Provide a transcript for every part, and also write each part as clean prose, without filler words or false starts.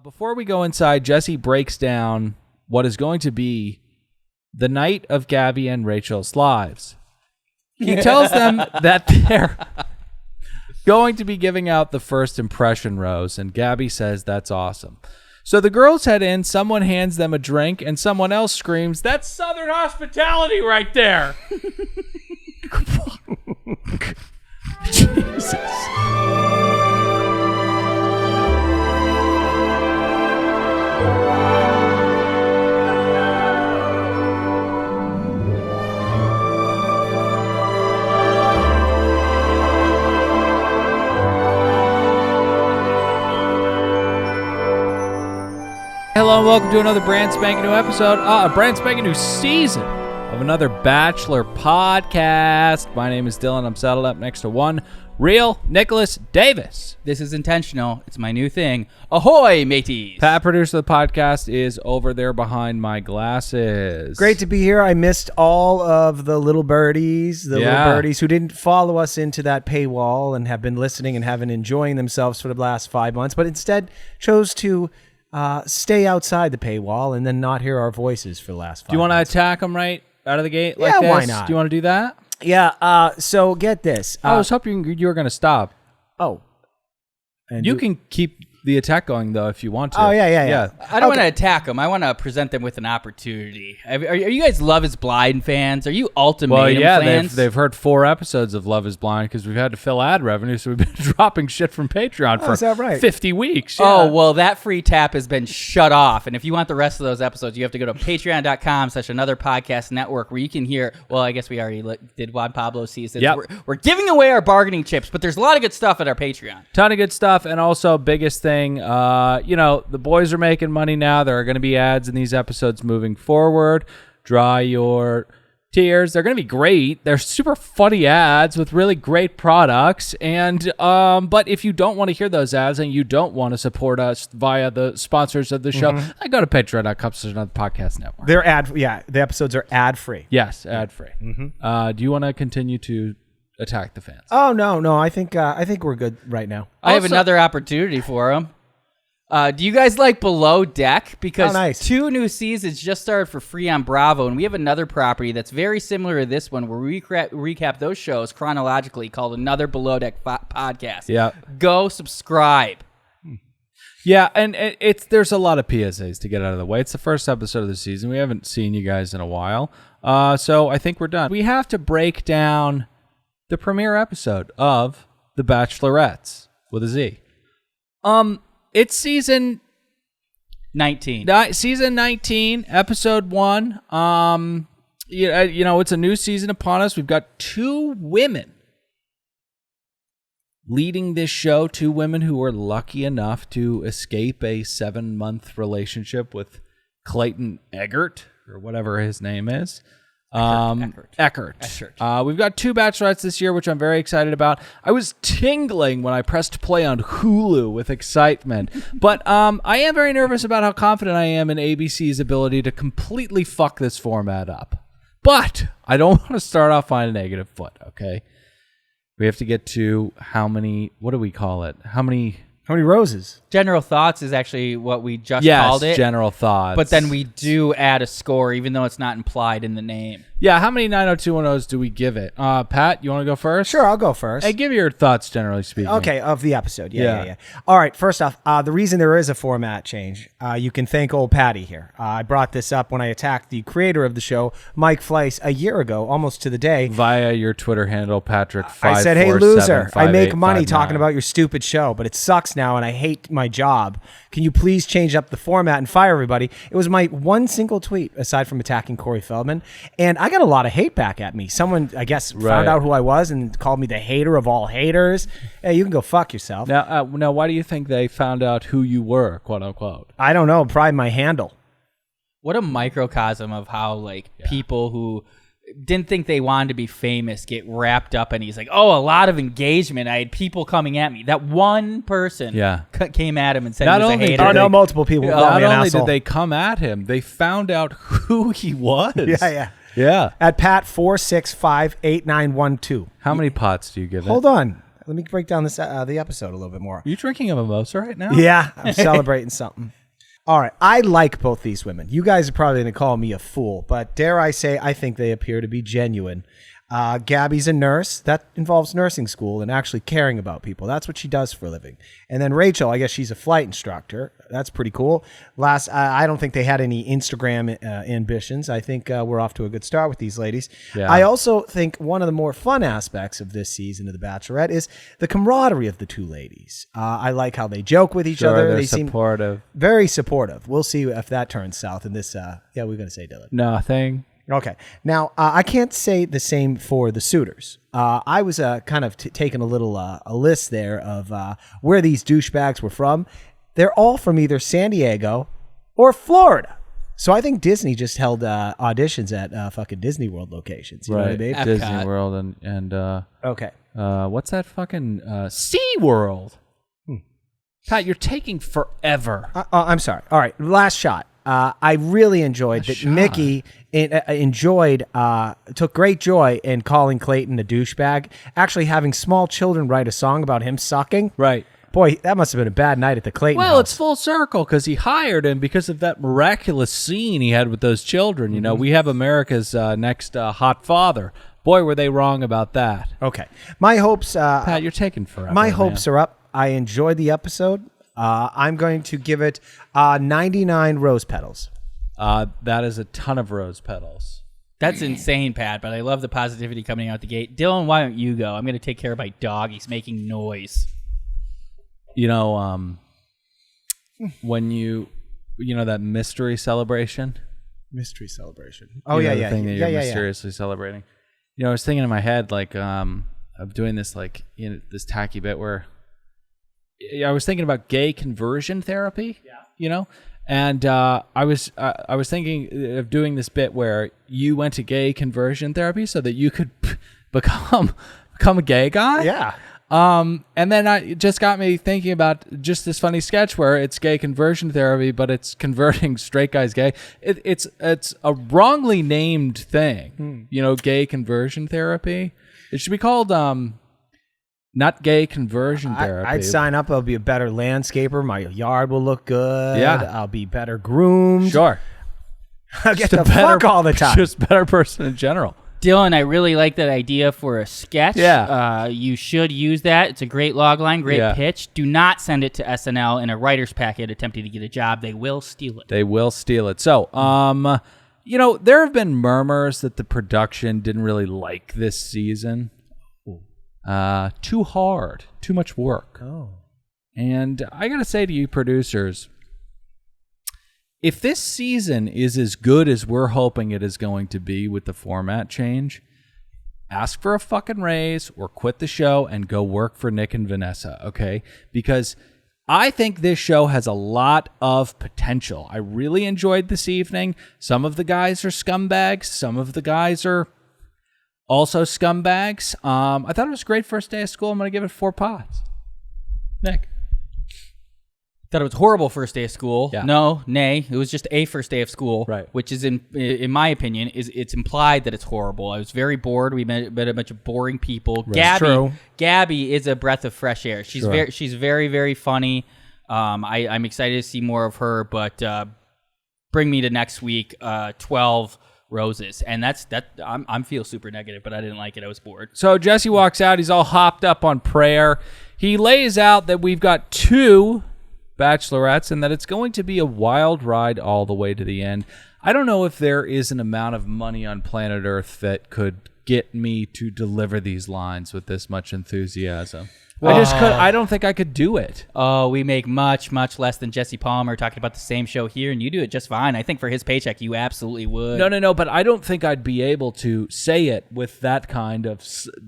Before we go inside, Jesse breaks down what is going to be the night of Gabby and Rachel's lives. He tells them that they're going to be giving out the first impression rose, and Gabby says that's awesome. So the girls head in, someone hands them a drink, and someone else screams, "That's Southern hospitality right there!" Jesus. Hello and welcome to another brand spanking new episode, a brand spanking new season of another Bachelor podcast. My name is Dylan. I'm saddled up next to one real Nicholas Davis. This is intentional. It's my new thing. Ahoy, mateys. Pat, producer of the podcast, is over there behind my glasses. Great to be here. I missed all of the little birdies, little birdies who didn't follow us into that paywall and have been listening and have been enjoying themselves for the last 5 months, but instead chose to stay outside the paywall and then not hear our voices for the last 5 months. Do you want to attack them right out of the gate like Yeah, this? why not? Do you want to do that? Yeah, so get this. I was hoping you were going to stop. Oh. And You can keep the attack going, though, if you want to. Oh, yeah. I don't want to attack them. I want to present them with an opportunity. Are you guys Love is Blind fans? Are you Ultimatum fans? They've heard 4 episodes of Love is Blind because we've had to fill ad revenue, so we've been dropping shit from Patreon for is that right? 50 weeks. Yeah. Oh, well, that free tap has been shut off. And if you want the rest of those episodes, you have to go to patreon.com/another podcast network where you can hear, well, I guess we already did Juan Pablo seasons. Yep. We're giving away our bargaining chips, but there's a lot of good stuff at our Patreon. Ton of good stuff, and also biggest thing, the boys are making money now. There are going to be ads in these episodes moving forward. Dry your tears. They're going to be great. They're super funny ads with really great products. And but if you don't want to hear those ads and you don't want to support us via the sponsors of the show, I go to patreon.com/another podcast network. the episodes are ad free. Yes, ad free. Do you want to continue to attack the fans? Oh no, I think we're good right now. I have another opportunity for them. Do you guys like Below Deck? Because nice. 2 new seasons just started for free on Bravo, and we have another property that's very similar to this one where we recap those shows chronologically called Another Below Deck podcast. Yeah. Go subscribe. Yeah, and there's a lot of PSAs to get out of the way. It's the first episode of the season. We haven't seen you guys in a while, so I think we're done. We have to break down the premiere episode of The Bachelorettes with a Z. It's season 19. Season 19, episode 1. It's a new season upon us. We've got 2 women leading this show. 2 women who were lucky enough to escape a 7-month relationship with Clayton Eggert, or whatever his name is. Eckert. We've got 2 Bachelorettes this year, which I'm very excited about. I was tingling when I pressed play on Hulu with excitement, but I am very nervous about how confident I am in ABC's ability to completely fuck this format up. But I don't want to start off on a negative foot, okay? We have to get to what do we call it? How many roses? General Thoughts is actually what we just called it. Yes, General Thoughts. But then we do add a score, even though it's not implied in the name. Yeah, how many 90210s do we give it? Pat, you want to go first? Sure, I'll go first. Hey, give your thoughts, generally speaking. Okay, of the episode. Yeah. All right, first off, the reason there is a format change, you can thank old Patty here. I brought this up when I attacked the creator of the show, Mike Fleiss, a year ago, almost to the day. Via your Twitter handle, Patrick. I said, hey, loser, I make money talking about your stupid show, but it sucks now and I hate my job. Can you please change up the format and fire everybody? It was my one single tweet, aside from attacking Corey Feldman, and I got a lot of hate back at me. Someone, I guess, found out who I was and called me the hater of all haters. Hey, you can go fuck yourself. Now, why do you think they found out who you were, quote unquote? I don't know. Probably my handle. What a microcosm of how people who didn't think they wanted to be famous get wrapped up, and he's like, oh, a lot of engagement. I had people coming at me. That one person came at him and said he was a hater. I know multiple people. Not only did they come at him, they found out who he was. Yeah. At Pat 4658912. How many pots do you give it? Hold on. let me break down this the episode a little bit more. Are you drinking a mimosa right now? Yeah, I'm celebrating something. All right, I like both these women. You guys are probably going to call me a fool, but dare I say, I think they appear to be genuine. Gabby's a nurse. That involves nursing school and actually caring about people. That's what she does for a living. And then Rachel, I guess she's a flight instructor. That's pretty cool. I don't think they had any Instagram ambitions. I think we're off to a good start with these ladies. Yeah. I also think one of the more fun aspects of this season of The Bachelorette is the camaraderie of the two ladies. I like how they joke with each other. They supportive. Seem very supportive. We'll see if that turns south in this. Yeah, we're going to say, Dylan. Nothing. Okay. Now, I can't say the same for the suitors. I was kind of taking a little a list there of where these douchebags were from. They're all from either San Diego or Florida. So I think Disney just held auditions at fucking Disney World locations. You know what I mean? Disney World and okay. What's that fucking Sea World? Pat, you're taking forever. I'm sorry. All right. Last shot. I really enjoyed that Mickey took great joy in calling Clayton a douchebag, actually having small children write a song about him sucking. Right. Boy, that must have been a bad night at the Clayton house. It's full circle because he hired him because of that miraculous scene he had with those children. You know, we have America's next hot father. Boy, were they wrong about that. Okay. My hopes... Pat, you're taking forever. My hopes are up. I enjoyed the episode. I'm going to give it 99 rose petals. That is a ton of rose petals. That's insane, Pat, but I love the positivity coming out the gate. Dylan, why don't you go? I'm going to take care of my dog. He's making noise. You know, when you know that mystery celebration? Mystery celebration. Oh, yeah. The thing that you're mysteriously celebrating. You know, I was thinking in my head, like, of doing this, like, this tacky bit where... I was thinking about gay conversion therapy, you know, and I was thinking of doing this bit where you went to gay conversion therapy so that you could become a gay guy. Yeah. And then it just got me thinking about just this funny sketch where it's gay conversion therapy, but it's converting straight guys gay. It's a wrongly named thing, you know, gay conversion therapy. It should be called not gay conversion therapy. I'd sign up. I'll be a better landscaper. My yard will look good. Yeah. I'll be better groomed. Sure. I'll get the fuck all the time. Just better person in general. Dylan, I really like that idea for a sketch. Yeah. You should use that. It's a great log line, great pitch. Do not send it to SNL in a writer's packet attempting to get a job. They will steal it. They will steal it. So, you know, there have been murmurs that the production didn't really like this season. Too hard, too much work. Oh. And I gotta say to you producers, if this season is as good as we're hoping it is going to be with the format change, ask for a fucking raise or quit the show and go work for Nick and Vanessa, okay? Because I think this show has a lot of potential. I really enjoyed this evening. Some of the guys are scumbags. Some of the guys are also scumbags. I thought it was a great first day of school. I'm going to give it 4 pots. Nick. Thought it was horrible first day of school. Yeah. No, nay. It was just a first day of school. Right. Which is, in my opinion, it's implied that it's horrible. I was very bored. We met a bunch of boring people. Right. Gabby is a breath of fresh air. She's Sure. she's very, very funny. I'm excited to see more of her, but bring me to next week, 12 roses. And I'm feel super negative, but I didn't like it. I was bored. So Jesse walks out. He's all hopped up on prayer. He lays out that we've got 2 bachelorettes and that it's going to be a wild ride all the way to the end. I don't know if there is an amount of money on planet Earth that could get me to deliver these lines with this much enthusiasm. I don't think I could do it. Oh, we make much, much less than Jesse Palmer talking about the same show here, and you do it just fine. I think for his paycheck, you absolutely would. No, but I don't think I'd be able to say it with that kind of,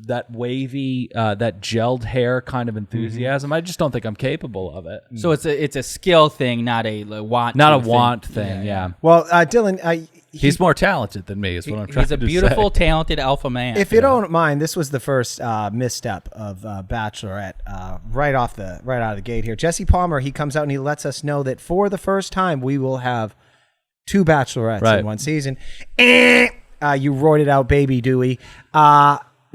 that wavy, that gelled hair kind of enthusiasm. Mm-hmm. I just don't think I'm capable of it. So it's a skill thing, not a want Not a thing. want thing, yeah. Well, Dylan... He's more talented than me, is what I'm trying to say. He's a beautiful, talented alpha man. If you don't mind, this was the first misstep of Bachelorette right out of the gate here. Jesse Palmer, he comes out and he lets us know that for the first time we will have 2 Bachelorettes in one season. You roared it out, baby Dewey.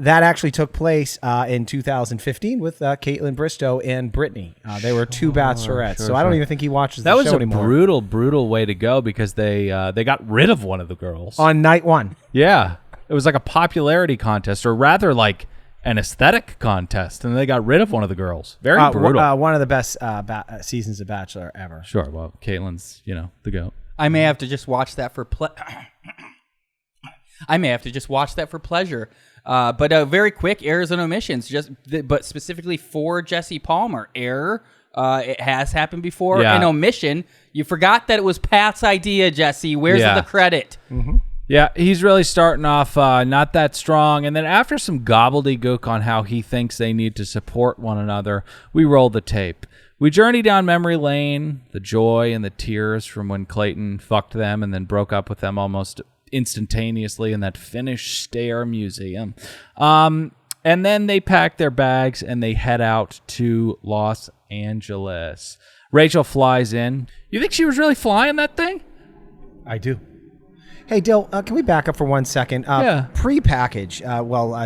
That actually took place in 2015 with Caitlin Bristow and Brittany. They were two bachelorettes, so I don't even think he watches the show anymore. That was a brutal way to go because they got rid of one of the girls on night one. Yeah, it was like a popularity contest, or rather like an aesthetic contest, and they got rid of one of the girls. Very brutal. One of the best seasons of Bachelor ever. Sure. Well, Caitlin's, the GOAT. I may have to just watch that for pleasure. But very quick errors and omissions, but specifically for Jesse Palmer. Error, it has happened before. Yeah. An omission, you forgot that it was Pat's idea, Jesse. Where's the credit? Mm-hmm. Yeah, he's really starting off not that strong. And then after some gobbledygook on how he thinks they need to support one another, we roll the tape. We journey down memory lane, the joy and the tears from when Clayton fucked them and then broke up with them almost instantaneously in that Finnish stare museum. And then they pack their bags and they head out to Los Angeles. Rachel flies in. You think she was really flying that thing? I do. Hey, Dill, can we back up for 1 second? Yeah. Pre-package,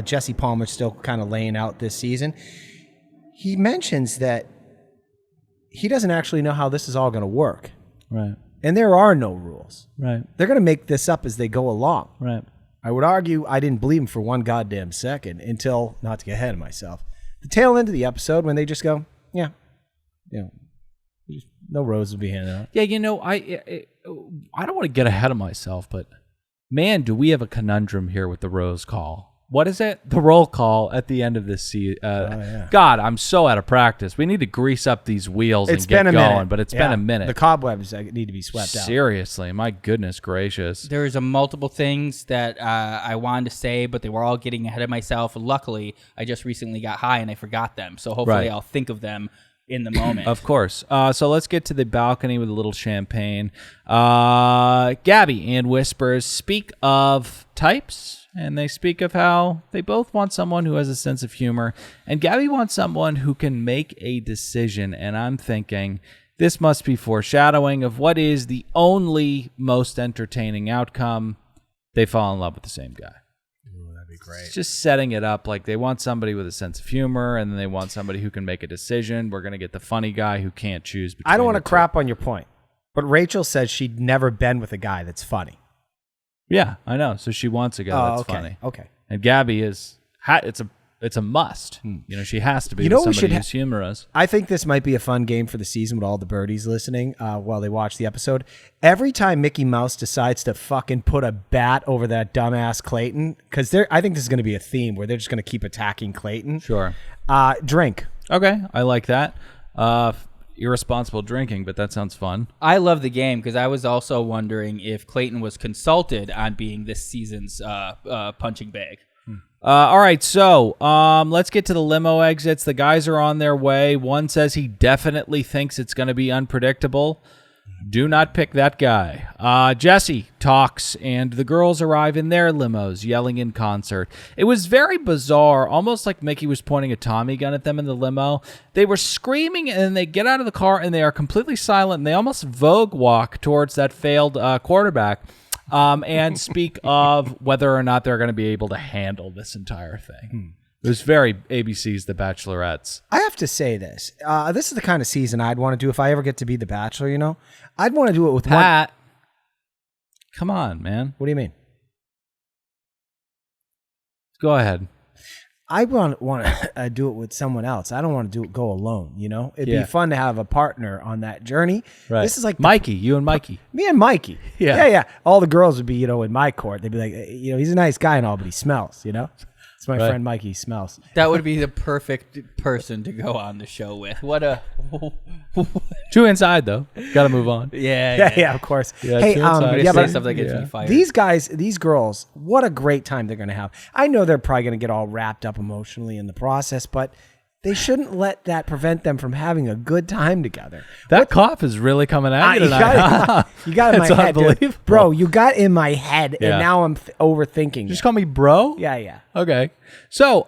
Jesse Palmer's still kind of laying out this season. He mentions that he doesn't actually know how this is all going to work. Right. And there are no rules. Right. They're going to make this up as they go along. Right. I would argue I didn't believe him for one goddamn second until, not to get ahead of myself, the tail end of the episode when they just go, yeah, no roses will be handed out. Yeah, I don't want to get ahead of myself, but man, do we have a conundrum here with the Rose call. What is it? The roll call at the end of this season. God, I'm so out of practice. We need to grease up these wheels and get going, but it's been a minute. The cobwebs need to be swept out. Seriously, my goodness gracious. There's multiple things that I wanted to say, but they were all getting ahead of myself. Luckily, I just recently got high and I forgot them, so hopefully I'll think of them in the moment. Of course. So let's get to the balcony with a little champagne. Gabby and Whispers speak of types, and they speak of how they both want someone who has a sense of humor, and Gabby wants someone who can make a decision, and I'm thinking this must be foreshadowing of what is the only most entertaining outcome. They fall in love with the same guy. Great. It's just setting it up like they want somebody with a sense of humor, and then they want somebody who can make a decision. We're going to get the funny guy who can't choose between I don't want to the two. crap on your point, but Rachel says she'd never been with a guy that's funny. Yeah, I know. So she wants a guy that's funny. Okay. And Gabby is it's a must. She has to be with somebody who's humorous. I think this might be a fun game for the season with all the birdies listening while they watch the episode. Every time Mickey Mouse decides to fucking put a bat over that dumbass Clayton, because I think this is going to be a theme where they're just going to keep attacking Clayton. Sure. Drink. Okay, I like that. Irresponsible drinking, but that sounds fun. I love the game because I was also wondering if Clayton was consulted on being this season's punching bag. All right, so let's get to the limo exits. The guys are on their way. One says he definitely thinks it's going to be unpredictable. Do not pick that guy. Jesse talks, and the girls arrive in their limos, yelling in concert. It was very bizarre, almost like Mickey was pointing a Tommy gun at them in the limo. They were screaming, and then they get out of the car, and they are completely silent, and they almost vogue walk towards that failed quarterback. And speak of whether or not they're going to be able to handle this entire thing. It was very ABC's The Bachelorettes. I have to say this. This is the kind of season I'd want to do if I ever get to be the Bachelor, I'd want to do it with Pat. Come on, man. What do you mean? Go ahead. I want to do it with someone else. I don't want to go alone, It'd be fun to have a partner on that journey. Right. This is like Mikey, you and Mikey. Me and Mikey. Yeah. All the girls would be, in my court. They'd be like, he's a nice guy and all, but he smells, It's my friend Mikey, he smells. That would be the perfect person to go on the show with. What a... True inside, though. Got to move on. Yeah, of course. Yeah, hey, but stuff that gets me fired. These guys, these girls, what a great time they're going to have. I know they're probably going to get all wrapped up emotionally in the process, but they shouldn't let that prevent them from having a good time together. That cough is really coming at you tonight. You got in my head, unbelievable. Bro, you got in my head, and now I'm overthinking. Just call me bro? Yeah. Okay. So,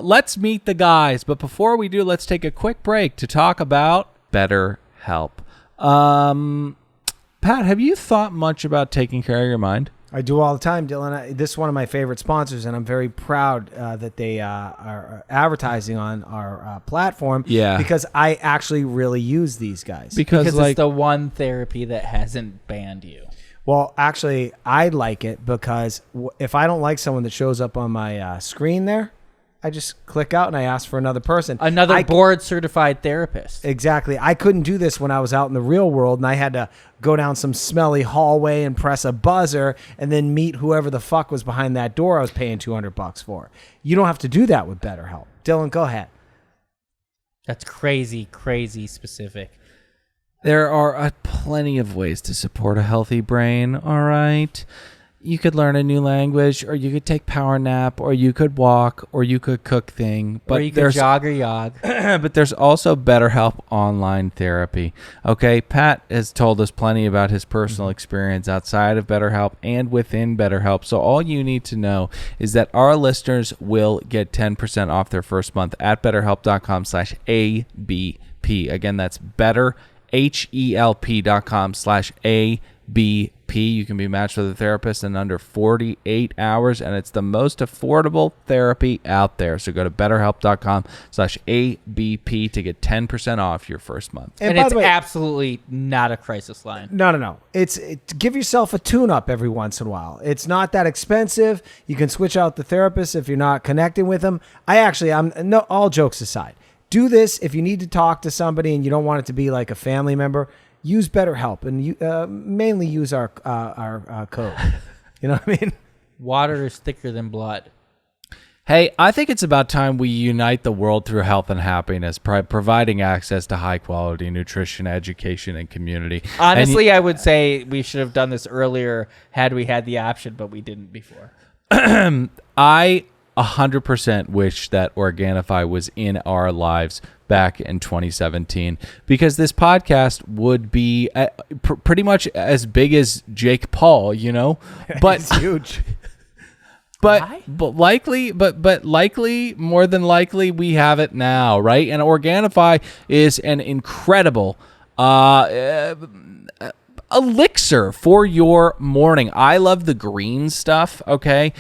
let's meet the guys. But before we do, let's take a quick break to talk about BetterHelp. Pat, have you thought much about taking care of your mind? I do all the time, Dylan. This is one of my favorite sponsors, and I'm very proud that they are advertising on our platform. Yeah. Because I actually really use these guys. Because it's the one therapy that hasn't banned you. Well, actually, I like it because if I don't like someone that shows up on my screen there, I just click out and I ask for another person. Another board-certified therapist. Exactly. I couldn't do this when I was out in the real world, and I had to go down some smelly hallway and press a buzzer and then meet whoever the fuck was behind that door I was paying $200 for. You don't have to do that with BetterHelp. Dylan, go ahead. That's crazy, crazy specific. There are plenty of ways to support a healthy brain, all right? You could learn a new language, or you could take power nap, or you could walk, or you could cook thing. But you could jog or yog. But there's also BetterHelp online therapy. Okay, Pat has told us plenty about his personal experience outside of BetterHelp and within BetterHelp. So all you need to know is that our listeners will get 10% off their first month at BetterHelp.com/ABP. Again, that's BetterHelp.com/ABP. You can be matched with a therapist in under 48 hours, and it's the most affordable therapy out there. So go to BetterHelp.com/ABP to get 10% off your first month. And it's absolutely not a crisis line. No. It's give yourself a tune-up every once in a while. It's not that expensive. You can switch out the therapist if you're not connecting with them. All jokes aside, do this if you need to talk to somebody and you don't want it to be like a family member. Use BetterHelp and mainly use our code. You know what I mean? Water is thicker than blood. Hey, I think it's about time we unite the world through health and happiness, providing access to high-quality nutrition, education, and community. Honestly, I would say we should have done this earlier had we had the option, but we didn't before. I 100% wish that Organifi was in our lives back in 2017, because this podcast would be pretty much as big as Jake Paul, you know, but it's huge. But likely more than likely we have it now, right? And Organifi is an incredible elixir for your morning. I love the green stuff, okay,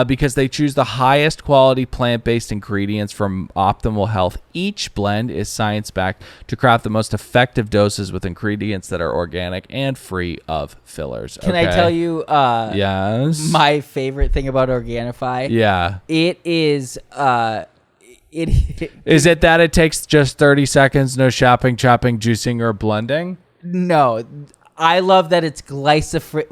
because they choose the highest quality plant-based ingredients from optimal health. Each blend is science-backed to craft the most effective doses with ingredients that are organic and free of fillers. Can I tell you yes, my favorite thing about Organifi? Yeah. It is... Is it that it takes just 30 seconds, no chopping, juicing, or blending? No. I love that it's glyphosate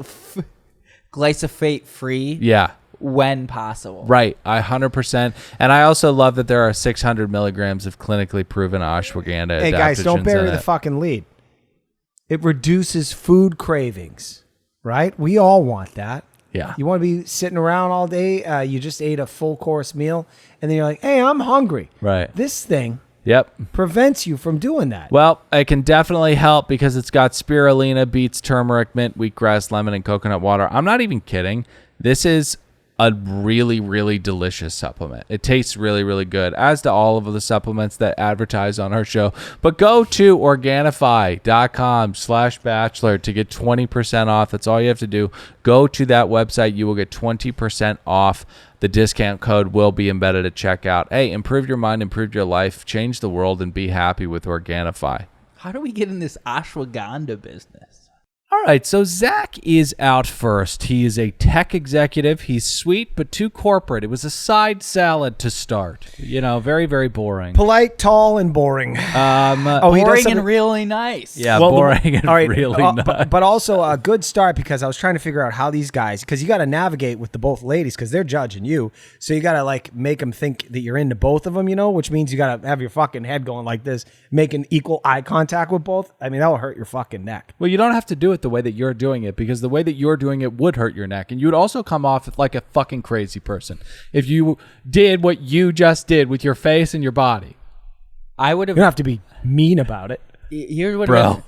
free. Yeah. When possible. Right. 100%. And I also love that there are 600 milligrams of clinically proven ashwagandha. Hey guys, don't bury the fucking lead. It reduces food cravings, right? We all want that. Yeah. You want to be sitting around all day. You just ate a full course meal and then you're like, hey, I'm hungry. Right. This thing prevents you from doing that. Well, it can definitely help because it's got spirulina, beets, turmeric, mint, wheatgrass, lemon, and coconut water. I'm not even kidding. This is a really, really delicious supplement. It tastes really, really good, as do all of the supplements that advertise on our show. But go to Organifi.com/Bachelor to get 20% off. That's all you have to do. Go to that website. You will get 20% off. The discount code will be embedded at checkout. Hey, improve your mind, improve your life, change the world, and be happy with Organifi. How do we get in this ashwagandha business? All right, so Zach is out first. He is a tech executive. He's sweet, but too corporate. It was a side salad to start. You know, very, very boring. Polite, tall, and boring. Boring and really nice. Yeah, boring and really nice. But also a good start, because I was trying to figure out how these guys, because you got to navigate with the both ladies because they're judging you. So you got to like make them think that you're into both of them, you know, which means you got to have your fucking head going like this, making equal eye contact with both. I mean, that will hurt your fucking neck. Well, you don't have to do it the way that you're doing it, because the way that you're doing it would hurt your neck, and you would also come off like a fucking crazy person if you did what you just did with your face and your body. I would have. You don't have to be mean about it. Here's what, bro.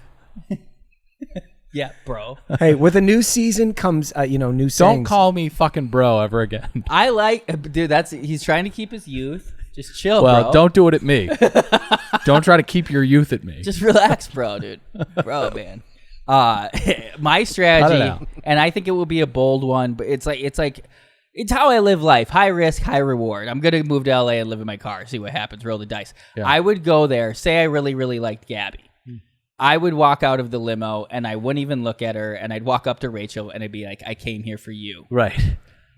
Yeah, bro. Hey, with a new season comes, new sayings. Don't call me fucking bro ever again. I like, dude. He's trying to keep his youth. Just chill, well, bro. Don't do it at me. Don't try to keep your youth at me. Just relax, bro, dude. Bro, man. My strategy, and I think it will be a bold one. But it's how I live life: high risk, high reward. I'm gonna move to LA and live in my car, see what happens, roll the dice. Yeah. I would go there. Say I really, really liked Gabby. I would walk out of the limo and I wouldn't even look at her, and I'd walk up to Rachel and I'd be like, I came here for you. Right.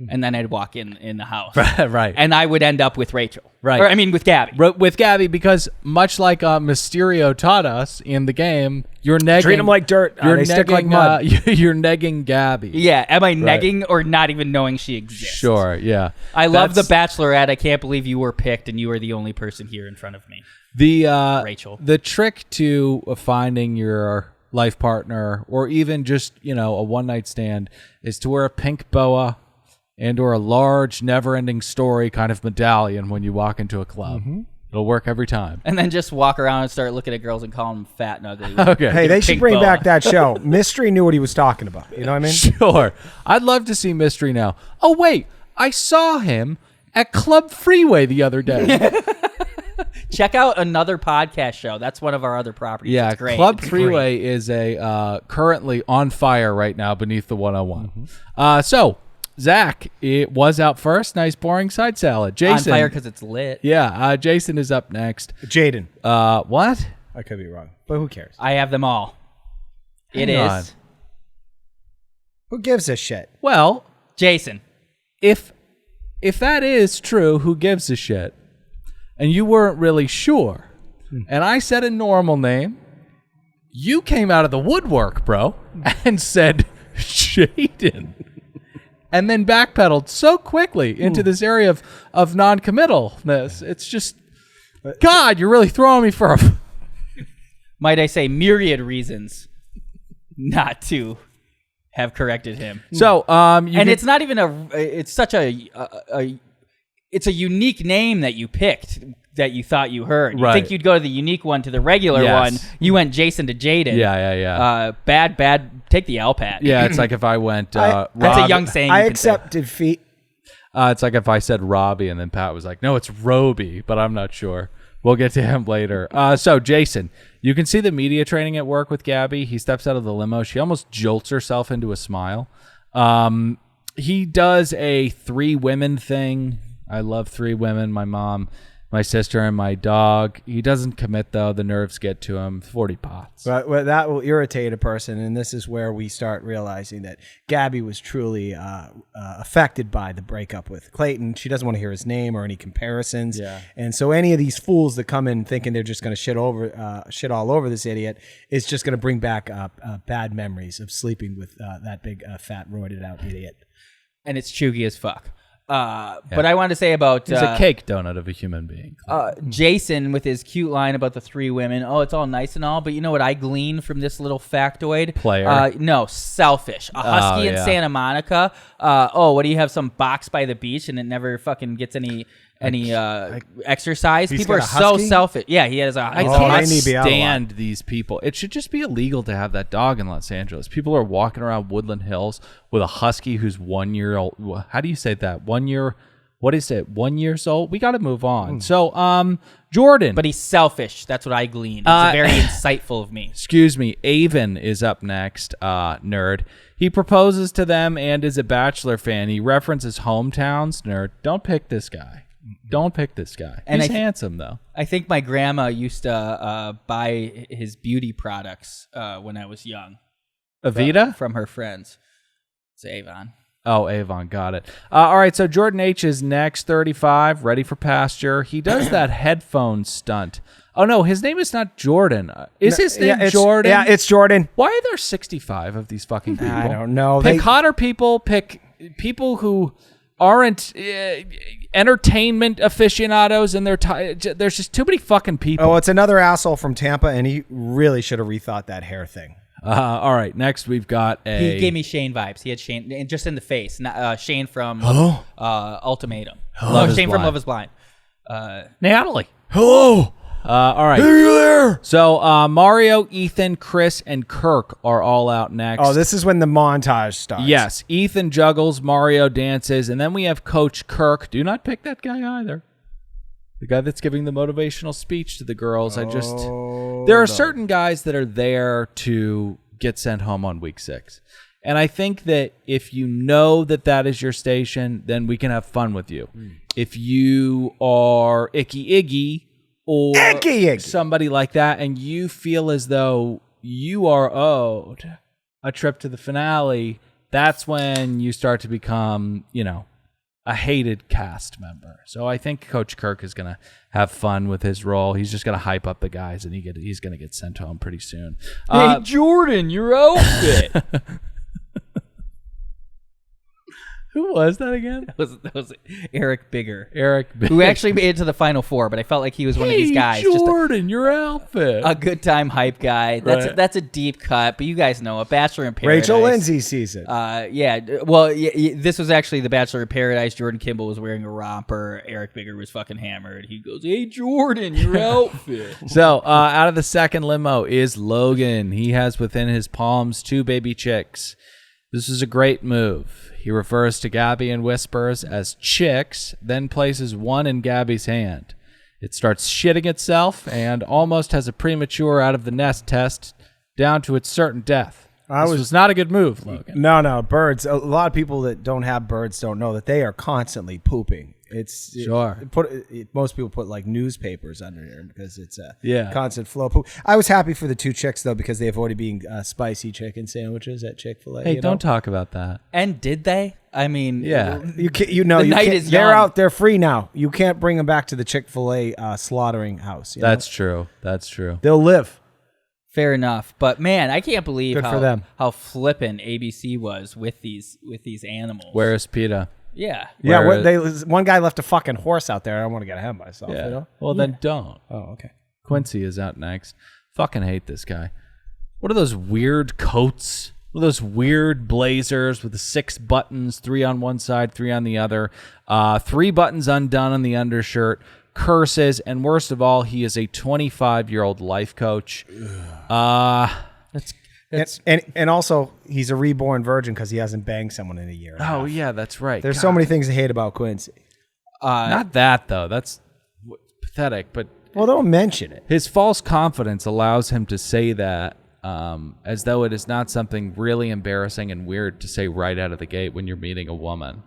And then I'd walk in the house. Right. And I would end up with Rachel. Right. With Gabby. With Gabby, because much like Mysterio taught us in the game, you're negging. Treat them like dirt. They stick like mud. You're negging Gabby. Yeah. Am I negging or not even knowing she exists? Sure, yeah. I love The Bachelorette. I can't believe you were picked and you were the only person here in front of me. Rachel. The trick to finding your life partner, or even just, a one-night stand, is to wear a pink boa or a large, never-ending story kind of medallion when you walk into a club. Mm-hmm. It'll work every time. And then just walk around and start looking at girls and calling them fat and ugly. Okay. Hey, they should bring back that show. Mystery knew what he was talking about. You know what I mean? Sure. I'd love to see Mystery now. Oh, wait. I saw him at Club Freeway the other day. Check out another podcast show. That's one of our other properties. Yeah, it's great. Club Freeway is a currently on fire right now beneath the 101. Mm-hmm. So, Zach, it was out first. Nice, boring side salad. Jason. On fire because it's lit. Yeah, Jason is up next. Jaden. What? I could be wrong, but who cares? I have them all. Hang on. Who gives a shit? Well, Jason. If that is true, who gives a shit? And you weren't really sure. And I said a normal name. You came out of the woodwork, bro, and said Jaden. And then backpedaled so quickly into this area of non-committalness. It's just, God, you're really throwing me for a... Might I say myriad reasons not to have corrected him. So, it's not even it's such it's a unique name that you picked that you thought you heard. You think you'd go to the unique one to the regular one. You went Jason to Jaden. Yeah. Bad. Take the L, Pat. Yeah, it's like if I went... that's a young saying. I accept defeat. It's like if I said Robbie and then Pat was like, no, it's Roby, but I'm not sure. We'll get to him later. So, Jason, you can see the media training at work with Gabby. He steps out of the limo. She almost jolts herself into a smile. He does a 3 women thing. I love 3 women, my mom, my sister, and my dog. He doesn't commit, though. The nerves get to him. 40 pots. But that will irritate a person, and this is where we start realizing that Gabby was truly affected by the breakup with Clayton. She doesn't want to hear his name or any comparisons. Yeah. And so any of these fools that come in thinking they're just going to shit all over this idiot is just going to bring back bad memories of sleeping with that big, fat, roided out idiot. And it's chuggy as fuck. But I wanted to say about... He's a cake donut of a human being. Jason with his cute line about the 3 women. Oh, it's all nice and all, but you know what I glean from this little factoid? Player. No, selfish. A husky in Santa Monica. What do you have, some box by the beach and it never fucking gets any exercise? People are so selfish. Yeah, he has a... I can't stand these people. It should just be illegal to have that dog in Los Angeles. People are walking around Woodland Hills with a husky who's 1 year old. How do you say that? 1 year... What is it? 1 year old? We got to move on. So, Jordan. But he's selfish. That's what I glean. It's very insightful of me. Excuse me. Avon is up next, nerd. He proposes to them and is a Bachelor fan. He references hometowns. Nerd. Don't pick this guy. Don't pick this guy. He's handsome, though. I think my grandma used to buy his beauty products when I was young. Avita? From her friends. It's Avon. Oh, Avon, got it. All right, so Jordan H is next, 35, ready for pasture. He does that headphone stunt. Oh, no, his name is not Jordan. Is his name Jordan? Yeah, it's Jordan. Why are there 65 of these fucking people? I don't know. Pick hotter people, pick people who aren't entertainment aficionados, and there's just too many fucking people. Oh, it's another asshole from Tampa, and he really should have rethought that hair thing. All right, next we've got He gave me Shane vibes. He had Shane just in the face. Not, Shane from Ultimatum. Shane from Love is Blind. Natalie. Hello. All right. Hey, you there? So Mario, Ethan, Chris, and Kirk are all out next. Oh, this is when the montage starts. Yes. Ethan juggles, Mario dances, and then we have Coach Kirk. Do not pick that guy either. The guy that's giving the motivational speech to the girls. There are certain guys that are there to get sent home on week 6. And I think that if you know that that is your station, then we can have fun with you. If you are Icky Iggy or somebody like that, and you feel as though you are owed a trip to the finale, that's when you start to become, a hated cast member. So I think Coach Kirk is going to have fun with his role. He's just going to hype up the guys, and he's going to get sent home pretty soon. Hey, Jordan, your outfit. Who was that again? That was Eric Bigger. Eric Bigger. Who actually made it to the Final Four, but I felt like he was one of these guys. Jordan, your outfit. A good time hype guy. That's a deep cut, but you guys know, a Bachelor in Paradise. Rachel Lindsay season. This was actually the Bachelor in Paradise. Jordan Kimball was wearing a romper. Eric Bigger was fucking hammered. He goes, hey, Jordan, your outfit. So, out of the second limo is Logan. He has within his palms 2 baby chicks. This is a great move. He refers to Gabby and whispers as chicks, then places one in Gabby's hand. It starts shitting itself and almost has a premature out of the nest test down to its certain death. This was not a good move, Logan. No, birds. A lot of people that don't have birds don't know that they are constantly pooping. Most people put like newspapers under here because it's a constant flow of poop. I was happy for the 2 chicks though because they avoided being spicy chicken sandwiches at Chick-fil-A. Hey, don't talk about that. And did they? I mean, yeah. They're out. They're free now. You can't bring them back to the Chick-fil-A slaughtering house. That's true. They'll live. Fair enough, but man, I can't believe how flippant ABC was with these animals. Where is PETA? Yeah. One guy left a fucking horse out there. I don't want to get ahead of myself. Yeah. Well, then don't. Oh, okay. Quincy is out next. Fucking hate this guy. What are those weird coats? What are those weird blazers with the 6 buttons, 3 on one side, 3 on the other, 3 buttons undone on the undershirt, curses, and worst of all, he is a 25-year-old life coach. And also, he's a reborn virgin because he hasn't banged someone in a year. Oh, yeah, that's right. There's so many things to hate about Quincy. Not that, though. That's pathetic. But well, don't mention it. His false confidence allows him to say that as though it is not something really embarrassing and weird to say right out of the gate when you're meeting a woman.